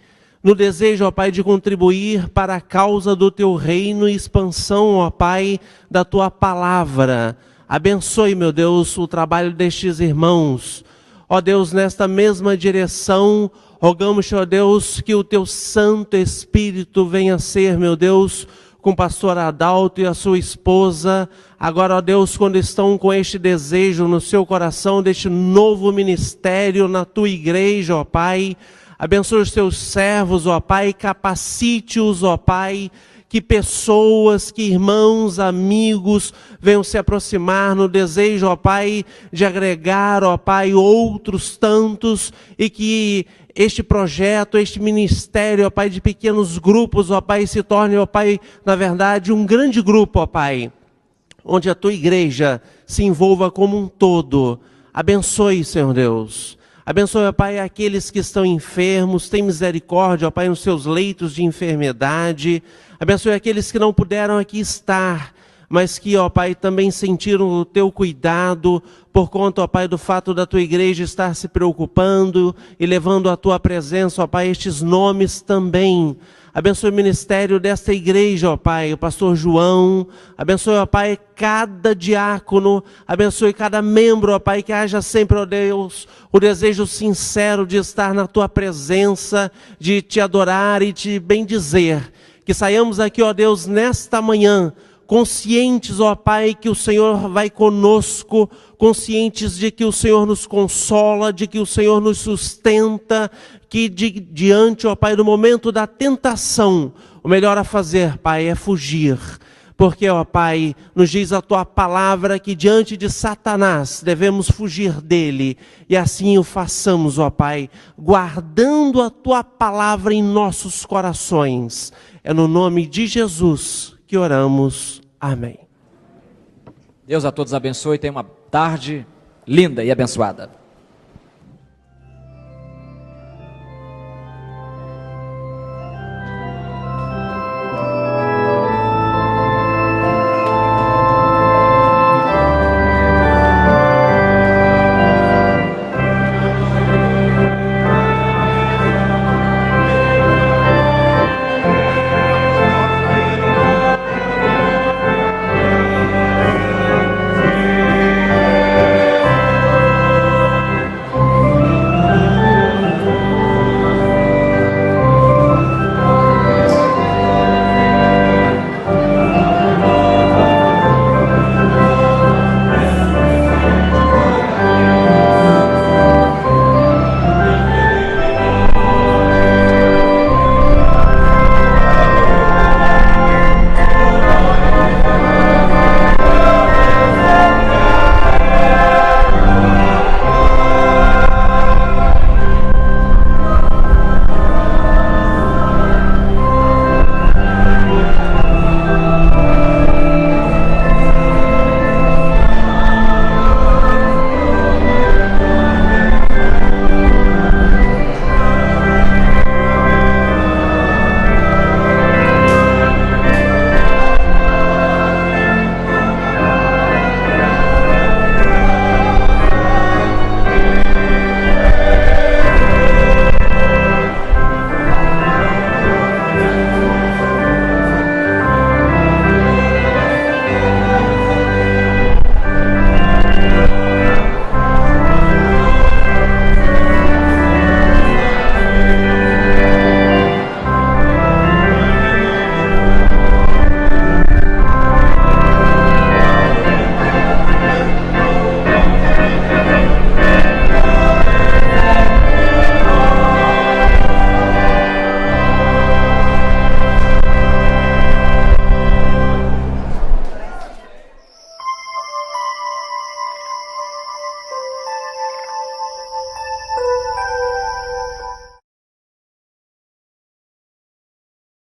no desejo, ó Pai, de contribuir para a causa do Teu reino e expansão, ó Pai, da Tua palavra. Abençoe, meu Deus, o trabalho destes irmãos. Ó Deus, nesta mesma direção, rogamos, ó Deus, que o Teu Santo Espírito venha ser, meu Deus, com o pastor Adalto e a sua esposa, agora, ó Deus, quando estão com este desejo no seu coração, deste novo ministério na Tua igreja, ó Pai, abençoe os Teus servos, ó Pai, capacite-os, ó Pai, que pessoas, que irmãos, amigos, venham se aproximar no desejo, ó Pai, de agregar, ó Pai, outros tantos, e que este projeto, este ministério, ó Pai, de pequenos grupos, ó Pai, se torne, ó Pai, na verdade, um grande grupo, ó Pai, onde a Tua igreja se envolva como um todo. Abençoe, Senhor Deus. Abençoe, ó Pai, aqueles que estão enfermos, tem misericórdia, ó Pai, nos seus leitos de enfermidade. Abençoe aqueles que não puderam aqui estar, mas que, ó Pai, também sentiram o teu cuidado por conta, ó Pai, do fato da tua igreja estar se preocupando e levando à tua presença, ó Pai, estes nomes também. Abençoe o ministério desta igreja, ó Pai, o pastor João. Abençoe, ó Pai, cada diácono. Abençoe cada membro, ó Pai, que haja sempre, ó Deus, o desejo sincero de estar na tua presença, de te adorar e te bendizer. Que saiamos aqui, ó Deus, nesta manhã, conscientes, ó Pai, que o Senhor vai conosco, conscientes de que o Senhor nos consola, de que o Senhor nos sustenta, que diante, ó Pai, do momento da tentação, o melhor a fazer, Pai, é fugir. Porque, ó Pai, nos diz a tua palavra que diante de Satanás devemos fugir dele. E assim o façamos, ó Pai, guardando a tua palavra em nossos corações. É no nome de Jesus que oramos. Amém. Deus a todos abençoe e tenha uma tarde linda e abençoada.